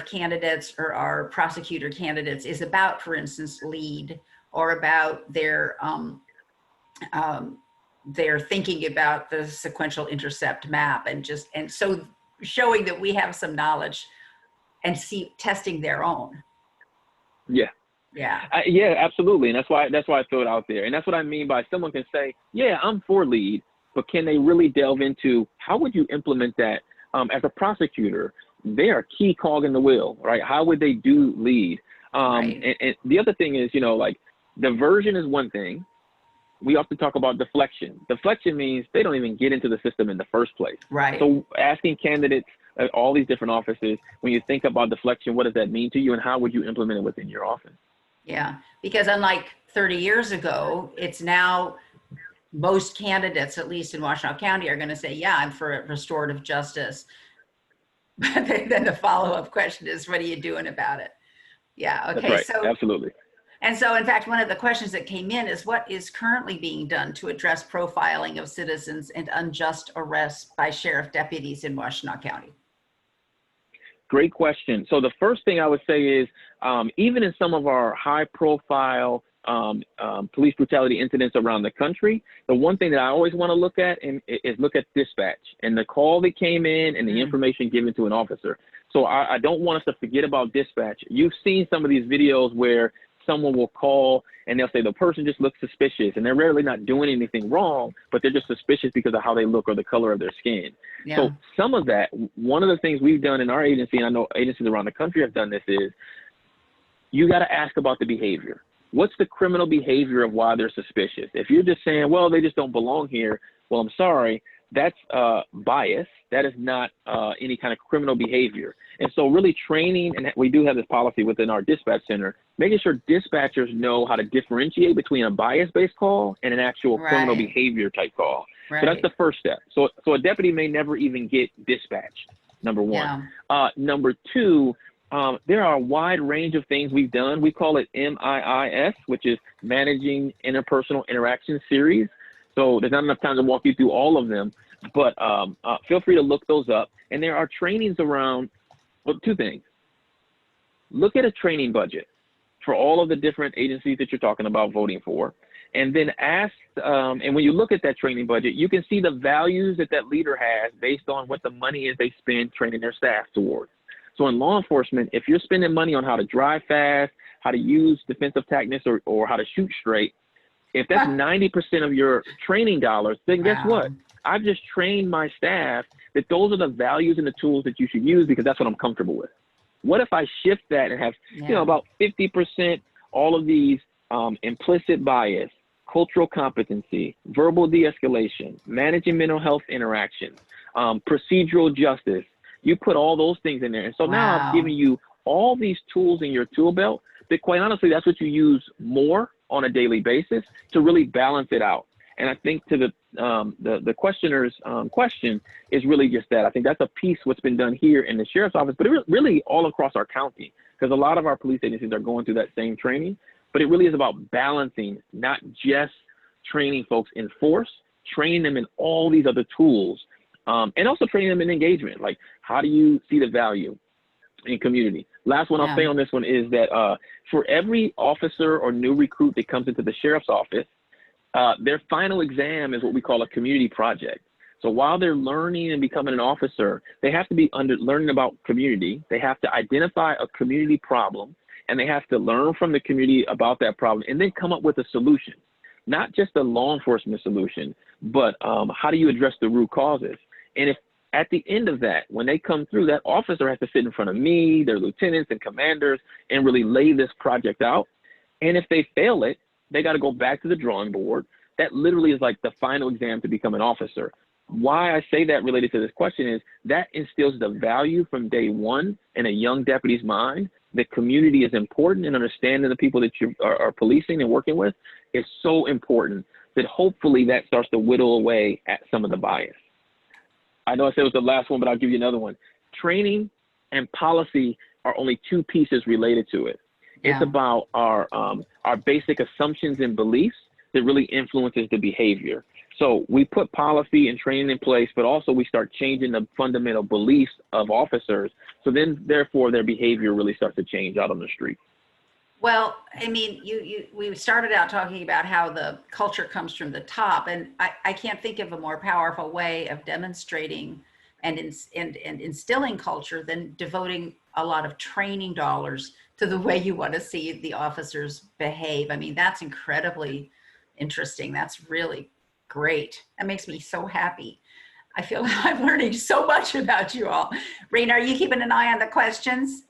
candidates or our prosecutor candidates is about, for instance, LEAD, or about their thinking about the sequential intercept map, and so showing that we have some knowledge and testing their own. Yeah. Yeah, absolutely. And that's why I throw it out there. And that's what I mean by someone can say, yeah, I'm for LEAD, but can they really delve into how would you implement that as a prosecutor? They are a key cog in the wheel, right? How would they do LEAD? And the other thing is, like, diversion is one thing. We often talk about deflection. Deflection means they don't even get into the system in the first place. Right. So asking candidates at all these different offices, when you think about deflection, what does that mean to you and how would you implement it within your office? Yeah, because unlike 30 years ago, it's now most candidates, at least in Washtenaw County, are going to say, yeah, I'm for restorative justice. But then the follow-up question is, what are you doing about it? Yeah, That's okay. right. So, Absolutely. and so in fact, one of the questions that came in is, what is currently being done to address profiling of citizens and unjust arrests by sheriff deputies in Washtenaw County? Great question. So the first thing I would say is, even in some of our high profile police brutality incidents around the country, the one thing that I always want to look at is look at dispatch and the call that came in and the information given to an officer. So I don't want us to forget about dispatch. You've seen some of these videos where someone will call and they'll say the person just looks suspicious, and they're rarely not doing anything wrong, but they're just suspicious because of how they look or the color of their skin. Yeah. So some of that, one of the things we've done in our agency, and I know agencies around the country have done this, is you got to ask about the behavior. What's the criminal behavior of why they're suspicious? If you're just saying, well, they just don't belong here, well, I'm sorry, that's bias. That is not any kind of criminal behavior. And so really training, and we do have this policy within our dispatch center, making sure dispatchers know how to differentiate between a bias-based call and an actual criminal behavior type call. Right. So that's the first step. So a deputy may never even get dispatched, number one. Yeah. Number two, there are a wide range of things we've done. We call it MIIS, which is Managing Interpersonal Interaction Series. So there's not enough time to walk you through all of them, but feel free to look those up. And there are trainings around, well, two things. Look at a training budget for all of the different agencies that you're talking about voting for. And then ask, and when you look at that training budget, you can see the values that that leader has based on what the money is they spend training their staff towards. So in law enforcement, if you're spending money on how to drive fast, how to use defensive tactics, or how to shoot straight, if that's 90% of your training dollars, then guess what? I've just trained my staff that those are the values and the tools that you should use because that's what I'm comfortable with. What if I shift that and have, about 50% all of these implicit bias, cultural competency, verbal de-escalation, managing mental health interactions, procedural justice. You put all those things in there. And so now I've given you all these tools in your tool belt that, quite honestly, that's what you use more on a daily basis to really balance it out. And I think to the questioner's question is really just that. I think that's a piece what's been done here in the sheriff's office, but it really all across our county, because a lot of our police agencies are going through that same training. But it really is about balancing, not just training folks in force, training them in all these other tools, and also training them in engagement. Like, how do you see the value in community? Last one I'll say on this one is that for every officer or new recruit that comes into the sheriff's office, their final exam is what we call a community project. So while they're learning and becoming an officer, they have to be learning about community. They have to identify a community problem, and they have to learn from the community about that problem and then come up with a solution. Not just a law enforcement solution, but how do you address the root causes? And if at the end of that, when they come through, that officer has to sit in front of me, their lieutenants and commanders, and really lay this project out. And if they fail it, they got to go back to the drawing board. That literally is like the final exam to become an officer. Why I say that related to this question is that instills the value from day one in a young deputy's mind that community is important, and understanding the people that you are policing and working with is so important that hopefully that starts to whittle away at some of the bias. I know I said it was the last one, but I'll give you another one. Training and policy are only two pieces related to it. It's about our basic assumptions and beliefs that really influences the behavior. So we put policy and training in place, but also we start changing the fundamental beliefs of officers. So then, therefore, their behavior really starts to change out on the street. Well, I mean, we started out talking about how the culture comes from the top, and I can't think of a more powerful way of demonstrating and instilling culture than devoting a lot of training dollars to the way you want to see the officers behave. I mean, that's incredibly interesting. That's really great. That makes me so happy. I feel like I'm learning so much about you all. Raina, are you keeping an eye on the questions?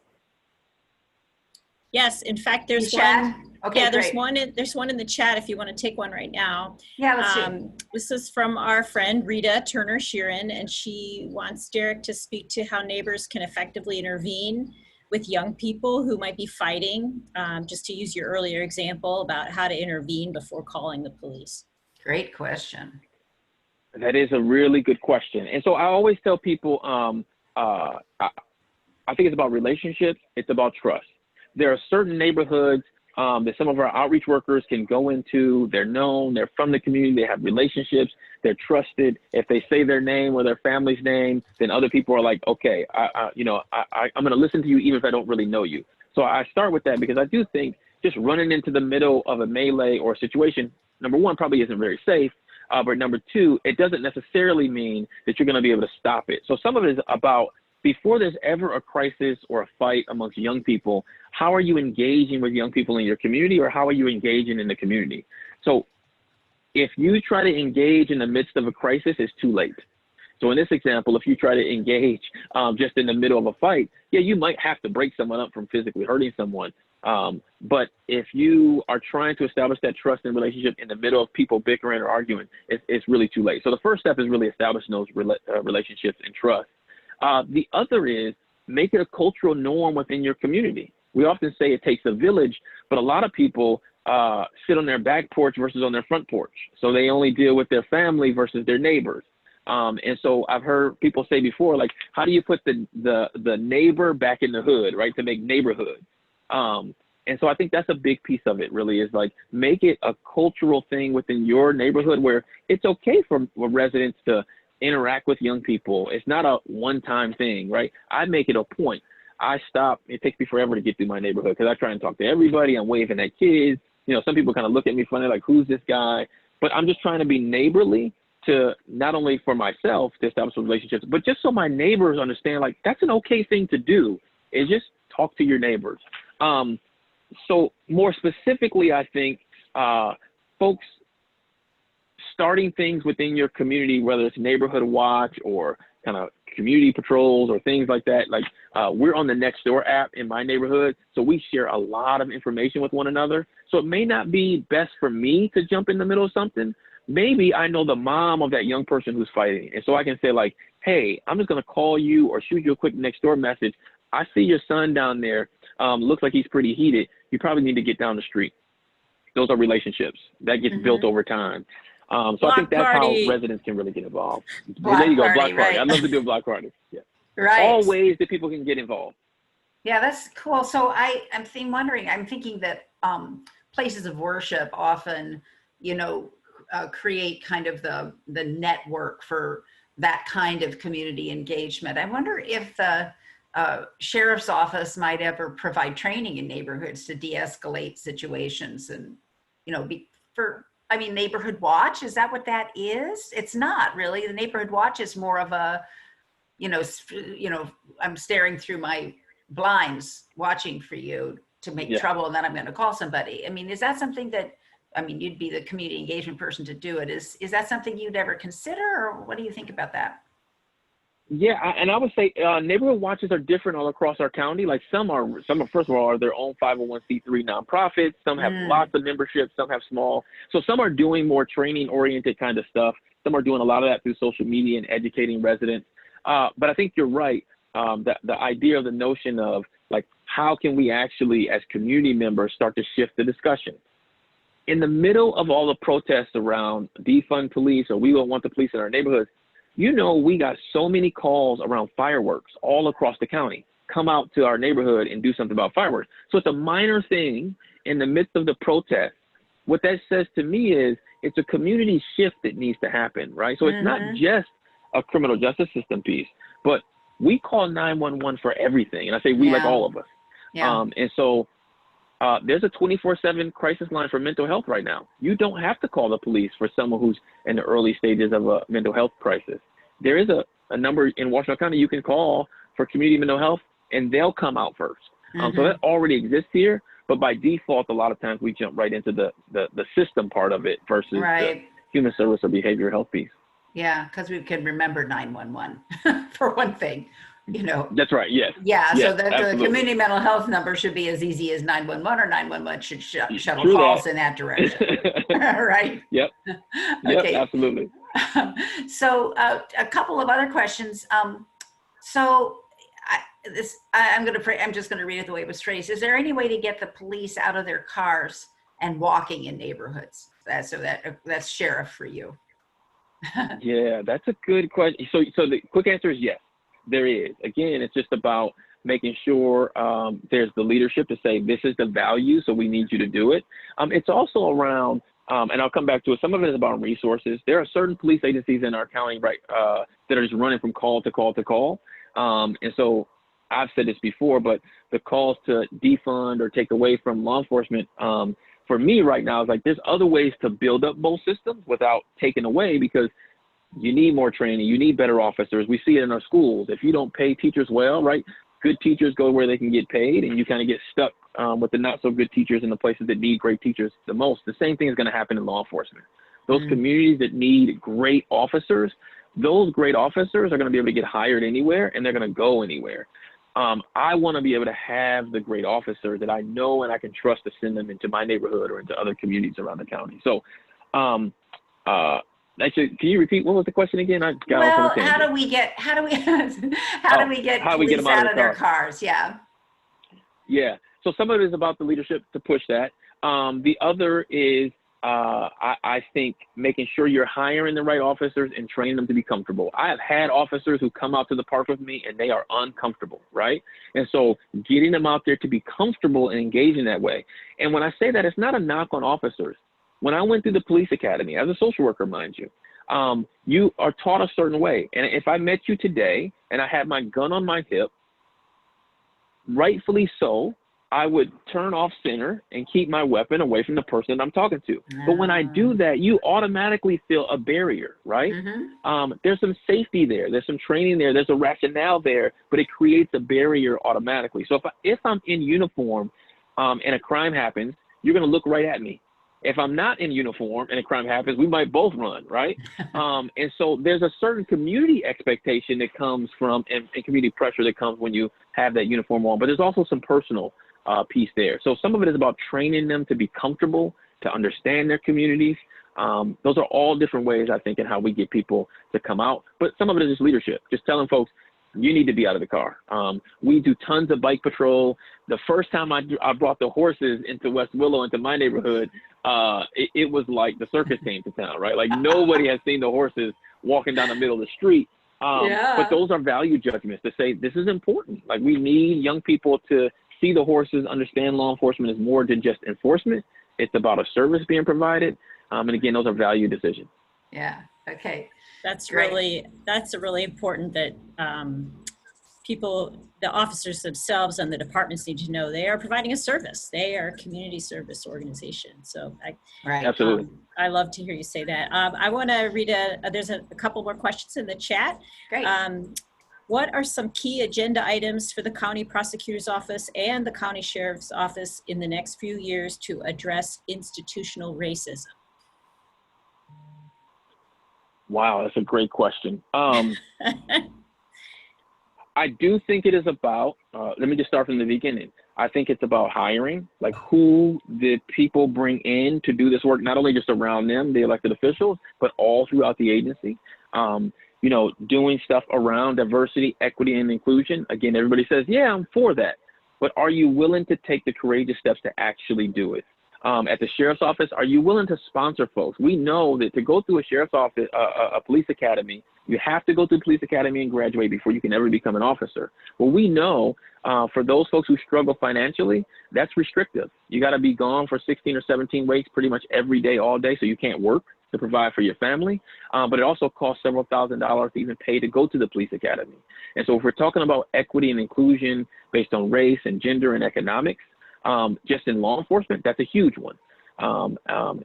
Yes, in fact, there's one. Okay, yeah, great. there's one in the chat if you want to take one right now. Yeah, let's see. This is from our friend Rita Turner Sheeran, and she wants Derrick to speak to how neighbors can effectively intervene with young people who might be fighting, just to use your earlier example about how to intervene before calling the police? Great question. That is a really good question. And so I always tell people, I think it's about relationships. It's about trust. There are certain neighborhoods that some of our outreach workers can go into. They're known, they're from the community, they have relationships, they're trusted. If they say their name or their family's name, then other people are like, okay, I'm going to listen to you even if I don't really know you. So I start with that because I do think just running into the middle of a melee or a situation, number one, probably isn't very safe. But number two, it doesn't necessarily mean that you're going to be able to stop it. So some of it is about, before there's ever a crisis or a fight amongst young people, how are you engaging with young people in your community, or how are you engaging in the community? So if you try to engage in the midst of a crisis, it's too late. So in this example, if you try to engage just in the middle of a fight, yeah, you might have to break someone up from physically hurting someone. But if you are trying to establish that trust and relationship in the middle of people bickering or arguing, it's really too late. So the first step is really establishing those relationships and trust. The other is make it a cultural norm within your community. We often say it takes a village, but a lot of people sit on their back porch versus on their front porch. So they only deal with their family versus their neighbors. And so I've heard people say before, like, how do you put the neighbor back in the hood, right, to make neighborhood? And so I think that's a big piece of it, really, is like, make it a cultural thing within your neighborhood where it's okay for residents to interact with young people. It's not a one-time thing, right? I make it a point. I stop. It takes me forever to get through my neighborhood because I try and talk to everybody. I'm waving at kids. You know, some people kind of look at me funny, like, who's this guy? But I'm just trying to be neighborly, to not only for myself to establish relationships, but just so my neighbors understand, like, that's an okay thing to do, is just talk to your neighbors. So more specifically, I think folks starting things within your community, whether it's neighborhood watch or kind of community patrols or things like that. Like we're on the Nextdoor app in my neighborhood, so we share a lot of information with one another. So it may not be best for me to jump in the middle of something. Maybe I know the mom of that young person who's fighting, and so I can say, like, hey, I'm just gonna call you or shoot you a quick Nextdoor message. I see your son down there. Looks like he's pretty heated. You probably need to get down the street. Those are relationships that gets built over time. So I think that's how residents can really get involved. There you go, block party. Right. I'd love to do a block party. Yeah. Right. All ways that people can get involved. Yeah, that's cool. So I'm thinking that places of worship often, create kind of the network for that kind of community engagement. I wonder if the sheriff's office might ever provide training in neighborhoods to de-escalate situations and, neighborhood watch, is that what that is? It's not really. The neighborhood watch is more of a, I'm staring through my blinds watching for you to make trouble, and then I'm going to call somebody. I mean, is that something that, you'd be the community engagement person to do it. Is that something you'd ever consider, or what do you think about that? Yeah, and I would say neighborhood watches are different all across our county. Like some are first of all, are their own 501c3 nonprofits. Some have lots of memberships. Some have small. So some are doing more training oriented kind of stuff. Some are doing a lot of that through social media and educating residents. But I think you're right. The idea of the notion of, like, how can we actually, as community members, start to shift the discussion? In the middle of all the protests around defund police, or we don't want the police in our neighborhoods, we got so many calls around fireworks all across the county. Come out to our neighborhood and do something about fireworks. So it's a minor thing in the midst of the protest. What that says to me is it's a community shift that needs to happen, right? So it's not just a criminal justice system piece, but we call 911 for everything. And I say we, like all of us. Yeah. And so there's a 24/7 crisis line for mental health right now. You don't have to call the police for someone who's in the early stages of a mental health crisis. There is a number in Washtenaw County you can call for community mental health, and they'll come out first. So that already exists here, but by default, a lot of times we jump right into the system part of it versus the human service or behavioral health piece. Yeah, because we can remember 911 for one thing. That's right. Yes. Yeah. Yes, so the community mental health number should be as easy as 911, or 911 should shuttle calls in that direction. Right. Yep. Okay. Yep, absolutely. So a couple of other questions. So I'm just gonna read it the way it was phrased. Is there any way to get the police out of their cars and walking in neighborhoods? That's sheriff for you. Yeah, that's a good question. So the quick answer is yes, there is. Again, it's just about making sure there's the leadership to say, this is the value, so we need you to do it. It's also around, and I'll come back to it, some of it is about resources. There are certain police agencies in our county, right, that are just running from call to call to call. And so I've said this before, but the calls to defund or take away from law enforcement, for me right now, is like there's other ways to build up both systems without taking away, because you need more training, you need better officers. We see it in our schools. If you don't pay teachers well, right, good teachers go where they can get paid, and you kind of get stuck with the not so good teachers in the places that need great teachers the most. The same thing is going to happen in law enforcement. Those communities that need great officers, those great officers are going to be able to get hired anywhere, and they're going to go anywhere. I want to be able to have the great officers that I know and I can trust to send them into my neighborhood or into other communities around the county. So, actually, can you repeat, what was the question again? I got off on a tangent. How do we get police out of their cars? Yeah. Yeah. So some of it is about the leadership to push that. The other is, I think, making sure you're hiring the right officers and training them to be comfortable. I have had officers who come out to the park with me and they are uncomfortable, right? And so getting them out there to be comfortable and engage in that way. And when I say that, it's not a knock on officers. When I went through the police academy, as a social worker, mind you, you are taught a certain way. And if I met you today and I had my gun on my hip, rightfully so, I would turn off center and keep my weapon away from the person I'm talking to. But when I do that, you automatically feel a barrier, right? There's some safety there. There's some training there. There's a rationale there, but it creates a barrier automatically. So if I'm in uniform and a crime happens, you're going to look right at me. If I'm not in uniform and a crime happens, we might both run, right? And so there's a certain community expectation that comes from, and community pressure that comes when you have that uniform on, but there's also some personal piece there. So some of it is about training them to be comfortable, to understand their communities. Those are all different ways, I think, in how we get people to come out. But some of it is just leadership, just telling folks, you need to be out of the car. We do tons of bike patrol. The first time I brought the horses into West Willow, into my neighborhood, it was like the circus came to town, right? Like nobody has seen the horses walking down the middle of the street. But those are value judgments to say, this is important. Like we need young people to see the horses, understand law enforcement is more than just enforcement. It's about a service being provided. And again, those are value decisions. Yeah. Okay. That's really important that the officers themselves and the departments need to know they are providing a service. They are a community service organization. So Absolutely. I love to hear you say that. I want to read there's a couple more questions in the chat. Great. What are some key agenda items for the county prosecutor's office and the county sheriff's office in the next few years to address institutional racism? Wow, that's a great question. I do think it is about, let me just start from the beginning. I think it's about hiring, like who the people bring in to do this work, not only just around them, the elected officials, but all throughout the agency. You know, doing stuff around diversity, equity, and inclusion. Again, everybody says, yeah, I'm for that. But are you willing to take the courageous steps to actually do it? At the sheriff's office, are you willing to sponsor folks? We know that to go through a sheriff's office, a police academy, you have to go through police academy and graduate before you can ever become an officer. Well, we know for those folks who struggle financially, that's restrictive. You got to be gone for 16 or 17 weeks pretty much every day, all day, so you can't work to provide for your family. But it also costs several $1,000s to even pay to go to the police academy. And so if we're talking about equity and inclusion based on race and gender and economics, just in law enforcement, that's a huge one.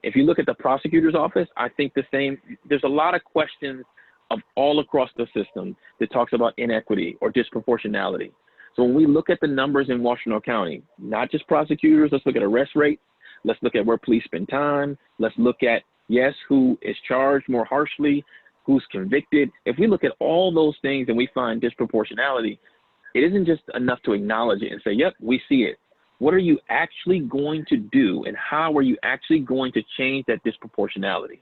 If you look at the prosecutor's office, I think the same. There's a lot of questions of all across the system that talks about inequity or disproportionality. So when we look at the numbers in Washtenaw County, not just prosecutors, let's look at arrest rates. Let's look at where police spend time. Let's look at, yes, who is charged more harshly, who's convicted. If we look at all those things and we find disproportionality, it isn't just enough to acknowledge it and say, yep, we see it. What are you actually going to do, and how are you actually going to change that disproportionality?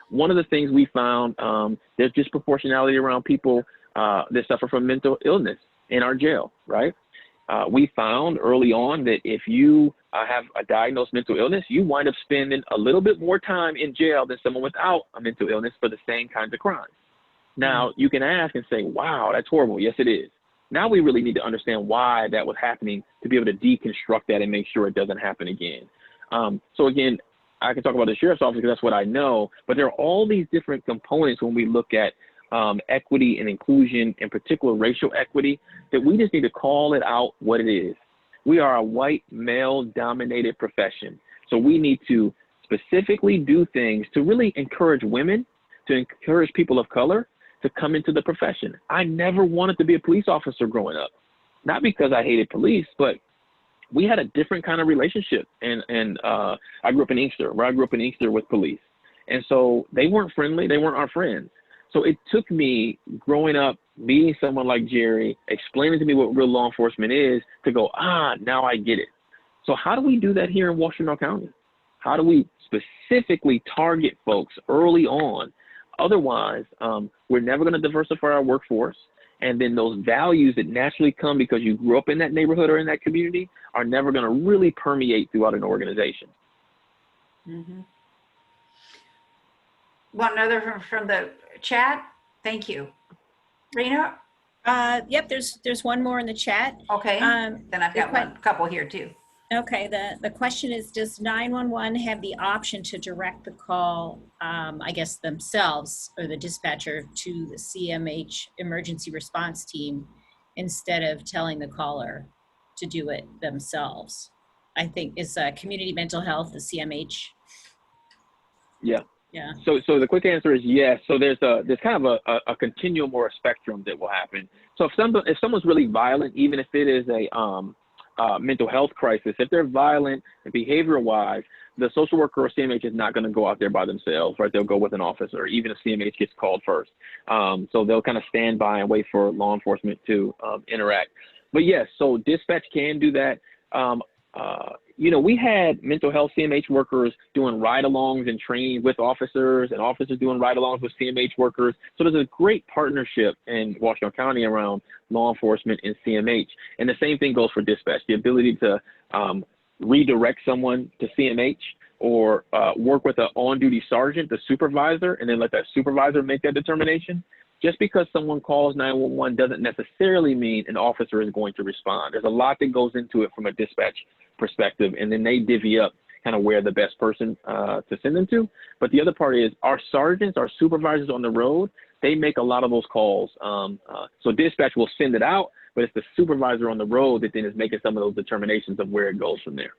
One of the things we found, there's disproportionality around people that suffer from mental illness in our jail, right? We found early on that if you have a diagnosed mental illness, you wind up spending a little bit more time in jail than someone without a mental illness for the same kinds of crimes. Now, you can ask and say, wow, that's horrible. Yes, it is. Now we really need to understand why that was happening to be able to deconstruct that and make sure it doesn't happen again. So again, I can talk about the sheriff's office because that's what I know, but there are all these different components when we look at equity and inclusion, in particular racial equity, that we just need to call it out what it is. We are a white male-dominated profession. So we need to specifically do things to really encourage women, to encourage people of color to come into the profession. I never wanted to be a police officer growing up, not because I hated police, but we had a different kind of relationship. And I grew up in Inkster, with police. And so they weren't friendly. They weren't our friends. So it took me growing up, meeting someone like Jerry, explaining to me what real law enforcement is, to go, now I get it. So how do we do that here in Washtenaw County? How do we specifically target folks early on? Otherwise, we're never going to diversify our workforce. And then those values that naturally come because you grew up in that neighborhood or in that community are never going to really permeate throughout an organization. Mm-hmm. One other from the chat. Thank you. Rena? Yep, there's one more in the chat. Okay, then I've got a couple here too. Okay, the question is, does 911 have the option to direct the call, I guess themselves or the dispatcher, to the CMH emergency response team instead of telling the caller to do it themselves? I think is community mental health, the CMH. Yeah. Yeah. So the quick answer is yes. So there's kind of a continuum or a spectrum that will happen. So if someone's really violent, even if it is a mental health crisis, if they're violent behavioral wise, the social worker or CMH is not going to go out there by themselves, right? They'll go with an officer, even if CMH gets called first. So they'll kind of stand by and wait for law enforcement to interact. But yes, so dispatch can do that. We had mental health CMH workers doing ride-alongs and training with officers, and officers doing ride-alongs with CMH workers. So there's a great partnership in Washtenaw County around law enforcement and CMH. And the same thing goes for dispatch, the ability to redirect someone to CMH or work with an on-duty sergeant, the supervisor, and then let that supervisor make that determination. Just because someone calls 911 doesn't necessarily mean an officer is going to respond. There's a lot that goes into it from a dispatch perspective, and then they divvy up kind of where the best person to send them to. But the other part is our sergeants, our supervisors on the road, they make a lot of those calls. So dispatch will send it out, but it's the supervisor on the road that then is making some of those determinations of where it goes from there.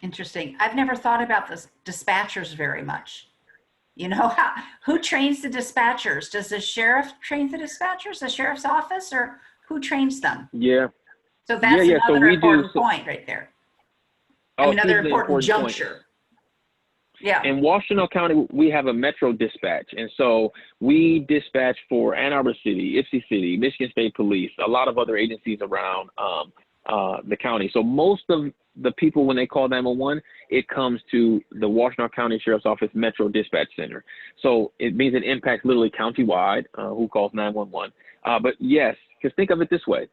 Interesting. I've never thought about the dispatchers very much. Who trains the dispatchers? Does the sheriff train the dispatchers, the sheriff's office, or who trains them? Yeah. So that's another so we important do, point right there. Another important juncture. Point. Yeah. In Washtenaw County, we have a metro dispatch. And so we dispatch for Ann Arbor City, Ypsi City, Michigan State Police, a lot of other agencies around the county. So most of the people, when they call 911, it comes to the Washtenaw County Sheriff's Office Metro Dispatch Center. So it means it impacts literally countywide who calls 911. But yes, because think of it this way.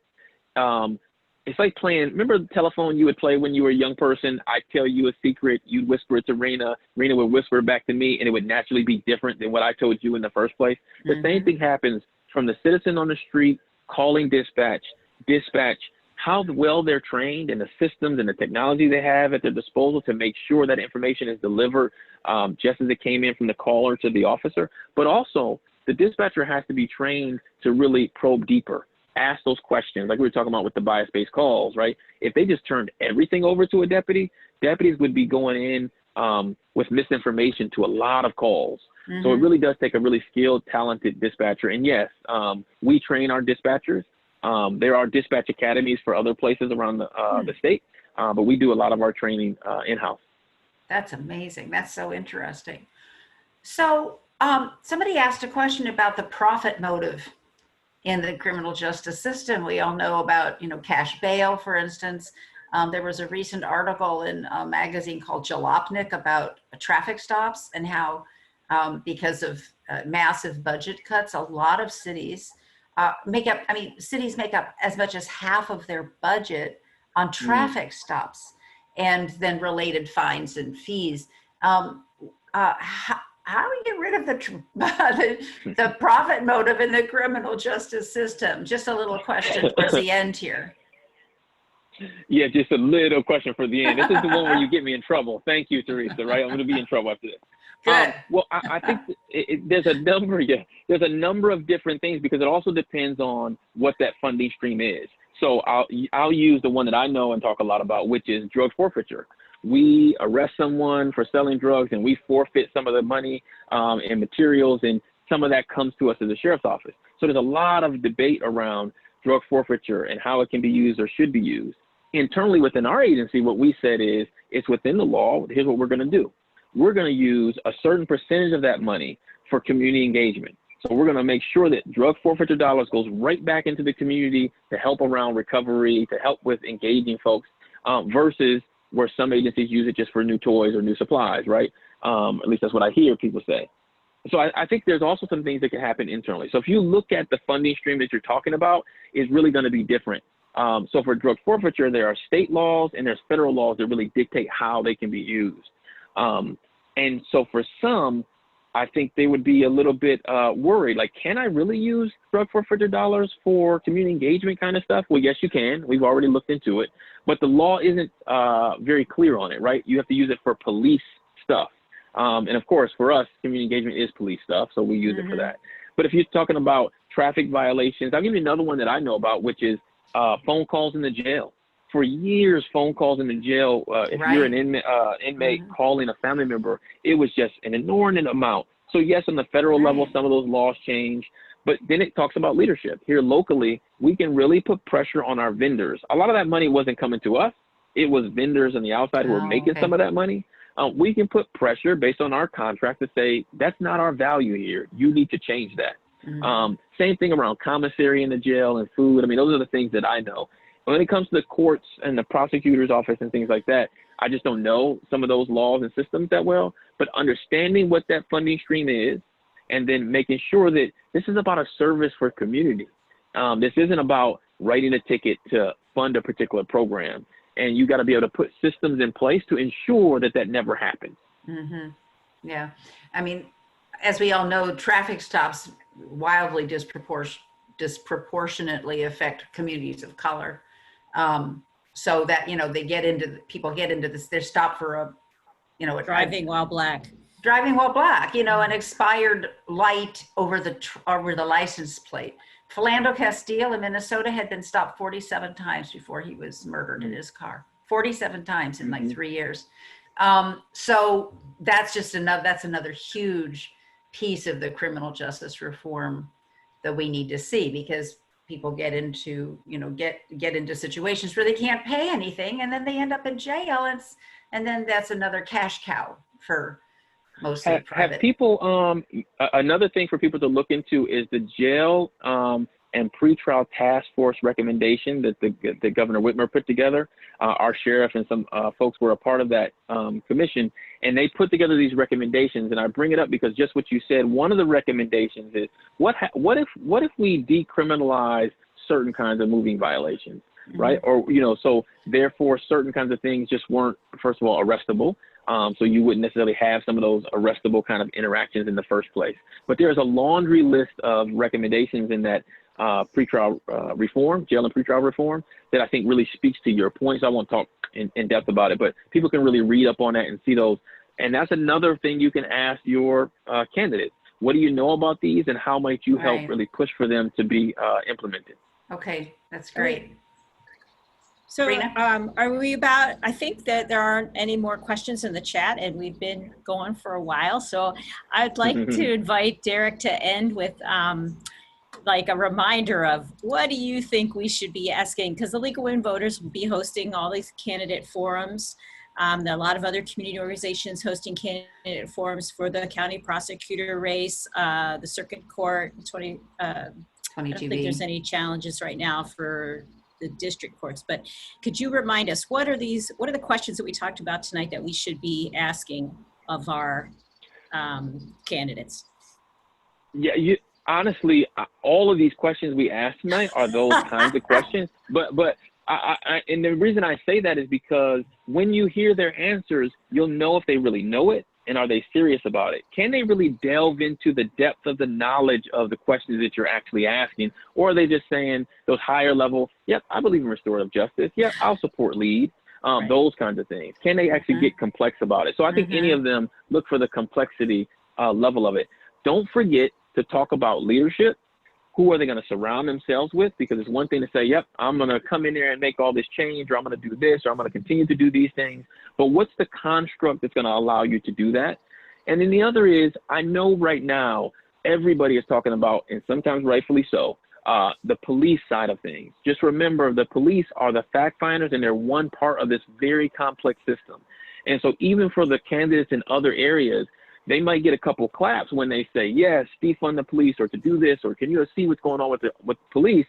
It's like playing, remember the telephone you would play when you were a young person? I'd tell you a secret, you'd whisper it to Rena, Rena would whisper it back to me, and it would naturally be different than what I told you in the first place. The same thing happens from the citizen on the street calling dispatch, how well they're trained and the systems and the technology they have at their disposal to make sure that information is delivered just as it came in from the caller to the officer. But also, the dispatcher has to be trained to really probe deeper. Ask those questions, like we were talking about with the bias-based calls, right? If they just turned everything over to a deputy, deputies would be going in with misinformation to a lot of calls. So it really does take a really skilled, talented dispatcher. And yes, we train our dispatchers. There are dispatch academies for other places around the state, but we do a lot of our training in-house. That's amazing. That's so interesting. So somebody asked a question about the profit motive in the criminal justice system. We all know about, cash bail, for instance. There was a recent article in a magazine called Jalopnik about traffic stops and how because of massive budget cuts, a lot of cities cities make up as much as half of their budget on traffic stops and then related fines and fees. How do we get rid of the profit motive in the criminal justice system? Just a little question towards the end here. Yeah, just a little question for the end. This is the one where you get me in trouble. Thank you, Theresa, right? I'm going to be in trouble after this. Good. Well, I think there's a number of different things, because it also depends on what that funding stream is. So I'll use the one that I know and talk a lot about, which is drug forfeiture. We arrest someone for selling drugs and we forfeit some of the money and materials, and some of that comes to us as a sheriff's office. So there's a lot of debate around drug forfeiture and how it can be used or should be used. Internally within our agency, what we said is, it's within the law. Here's what we're going to do. We're going to use a certain percentage of that money for community engagement. So we're going to make sure that drug forfeiture dollars goes right back into the community to help around recovery, to help with engaging folks, versus where some agencies use it just for new toys or new supplies, right? At least that's what I hear people say. So I think there's also some things that can happen internally. So if you look at the funding stream that you're talking about, it's really going to be different. So for drug forfeiture, there are state laws and there's federal laws that really dictate how they can be used. And so for some, I think they would be a little bit worried, like, can I really use drug forfeiture dollars for community engagement kind of stuff? Well, yes, you can. We've already looked into it, but the law isn't very clear on it, right? You have to use it for police stuff. And of course, for us, community engagement is police stuff, so we use it for that. But if you're talking about traffic violations, I'll give you another one that I know about, which is phone calls in the jail. For years, phone calls in the jail, if you're an inmate calling a family member, it was just an inordinate amount. So yes, on the federal level, some of those laws change, but then it talks about leadership. Here locally, we can really put pressure on our vendors. A lot of that money wasn't coming to us. It was vendors on the outside who were making some of that money. We can put pressure based on our contract to say, that's not our value here. You need to change that. Same thing around commissary in the jail and food. I mean, those are the things that I know. When it comes to the courts and the prosecutor's office and things like that, I just don't know some of those laws and systems that well, but understanding what that funding stream is, and then making sure that this is about a service for community. This isn't about writing a ticket to fund a particular program. And you got to be able to put systems in place to ensure that that never happens. Yeah. I mean, as we all know, traffic stops wildly disproportionately affect communities of color. So that, you know, people get into this, they're stopped for a driving while black, you know, an expired light over the license plate. Philando Castile in Minnesota had been stopped 47 times before he was murdered in his car. 47 times in like 3 years. So that's another huge piece of the criminal justice reform that we need to see, because people get into situations where they can't pay anything, and then they end up in jail, and then that's another cash cow for mostly private. Have people, another thing for people to look into is the jail and pretrial task force recommendation that Governor Whitmer put together. Our sheriff and some folks were a part of that commission, and they put together these recommendations. And I bring it up because just what you said, one of the recommendations is, what if we decriminalize certain kinds of moving violations, right? Or, so therefore certain kinds of things just weren't, first of all, arrestable. So you wouldn't necessarily have some of those arrestable kind of interactions in the first place. But there's a laundry list of recommendations in that pretrial reform, jail and pretrial reform, that I think really speaks to your points. I won't talk in depth about it, but people can really read up on that and see those. And that's another thing you can ask your candidate. What do you know about these, and how might you help really push for them to be implemented? Okay, that's great. So I think that there aren't any more questions in the chat, and we've been going for a while. So I'd like to invite Derrick to end with like a reminder of, what do you think we should be asking? Because the Legal Women Voters will be hosting all these candidate forums. There are a lot of other community organizations hosting candidate forums for the county prosecutor race, the circuit court, I don't think there's any challenges right now for the district courts, but could you remind us, what are the questions that we talked about tonight that we should be asking of our candidates? Yeah, honestly, all of these questions we asked tonight are those kinds of questions. But and the reason I say that is because when you hear their answers, you'll know if they really know it and are they serious about it. Can they really delve into the depth of the knowledge of the questions that you're actually asking? Or are they just saying those higher level, yep, I believe in restorative justice. Yep, I'll support lead. Right. Those kinds of things. Can they actually get complex about it? So I think any of them look for the complexity level of it. Don't forget to talk about leadership. Who are they going to surround themselves with? Because it's one thing to say, yep, I'm going to come in there and make all this change, or I'm going to do this, or I'm going to continue to do these things. But what's the construct that's going to allow you to do that? And then the other is, I know right now, everybody is talking about, and sometimes rightfully so, the police side of things. Just remember, the police are the fact finders, and they're one part of this very complex system. And so even for the candidates in other areas, they might get a couple claps when they say, yes, defund the police, or to do this, or can you see what's going on with the police?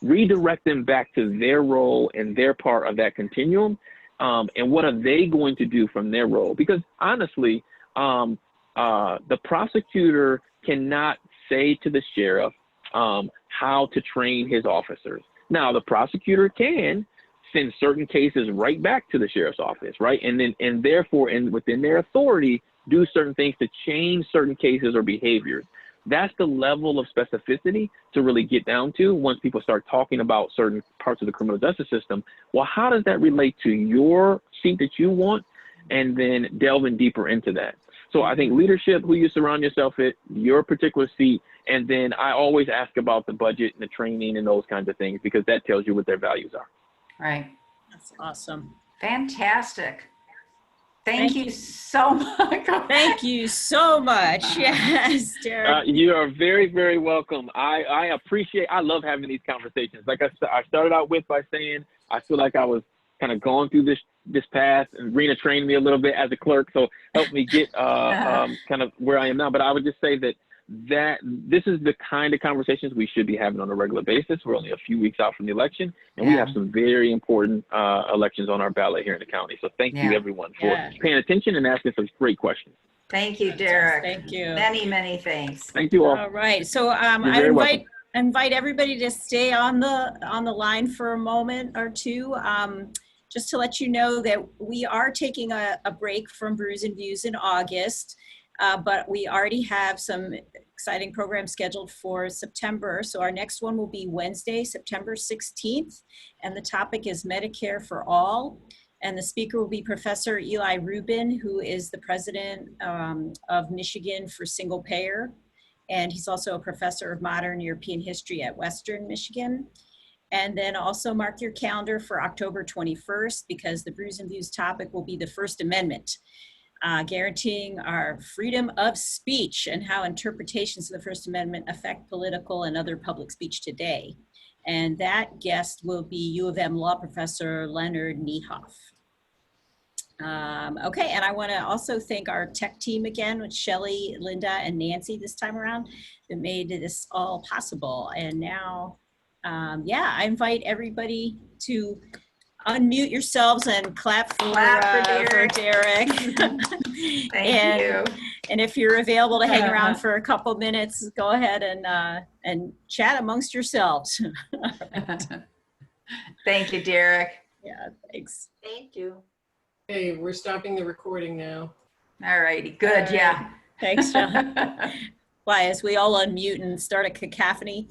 Redirect them back to their role and their part of that continuum. And what are they going to do from their role? Because honestly, the prosecutor cannot say to the sheriff how to train his officers. Now, the prosecutor can send certain cases right back to the sheriff's office, right? And therefore, within their authority, do certain things to change certain cases or behaviors. That's the level of specificity to really get down to once people start talking about certain parts of the criminal justice system. Well, how does that relate to your seat that you want? And then delving deeper into that. So I think leadership, who you surround yourself with, your particular seat, and then I always ask about the budget and the training and those kinds of things, because that tells you what their values are. Right. That's awesome. Fantastic. Thank you so much. Thank you so much. Yes, Derrick. You are very, very welcome. I love having these conversations. Like I started out with by saying, I feel like I was kind of going through this path, and Rena trained me a little bit as a clerk, so helped me get kind of where I am now. But I would just say that this is the kind of conversations we should be having on a regular basis. We're only a few weeks out from the election, and we have some very important elections on our ballot here in the county. So thank you, everyone, for paying attention and asking some great questions. Thank you, Derrick. Thank you. Many, many thanks. Thank you all. All right. So I invite everybody to stay on the line for a moment or two. Just to let you know that we are taking a break from Brews and Views in August. But we already have some exciting programs scheduled for September. So our next one will be Wednesday, September 16th. And the topic is Medicare for All. And the speaker will be Professor Eli Rubin, who is the president of Michigan for Single Payer. And he's also a professor of modern European history at Western Michigan. And then also mark your calendar for October 21st, because the Brews and Views topic will be the First Amendment. Guaranteeing our freedom of speech and how interpretations of the First Amendment affect political and other public speech today. And that guest will be U of M law professor Leonard Niehoff. Okay, and I want to also thank our tech team again, with Shelley, Linda, and Nancy this time around, that made this all possible. And now, I invite everybody to unmute yourselves and clap for Derrick. Thank you. And if you're available to hang around for a couple minutes, go ahead and chat amongst yourselves. Thank you, Derrick. Yeah, thanks. Thank you. Hey, we're stopping the recording now. All righty, good, yeah. Thanks, John. Why, as we all unmute and start a cacophony.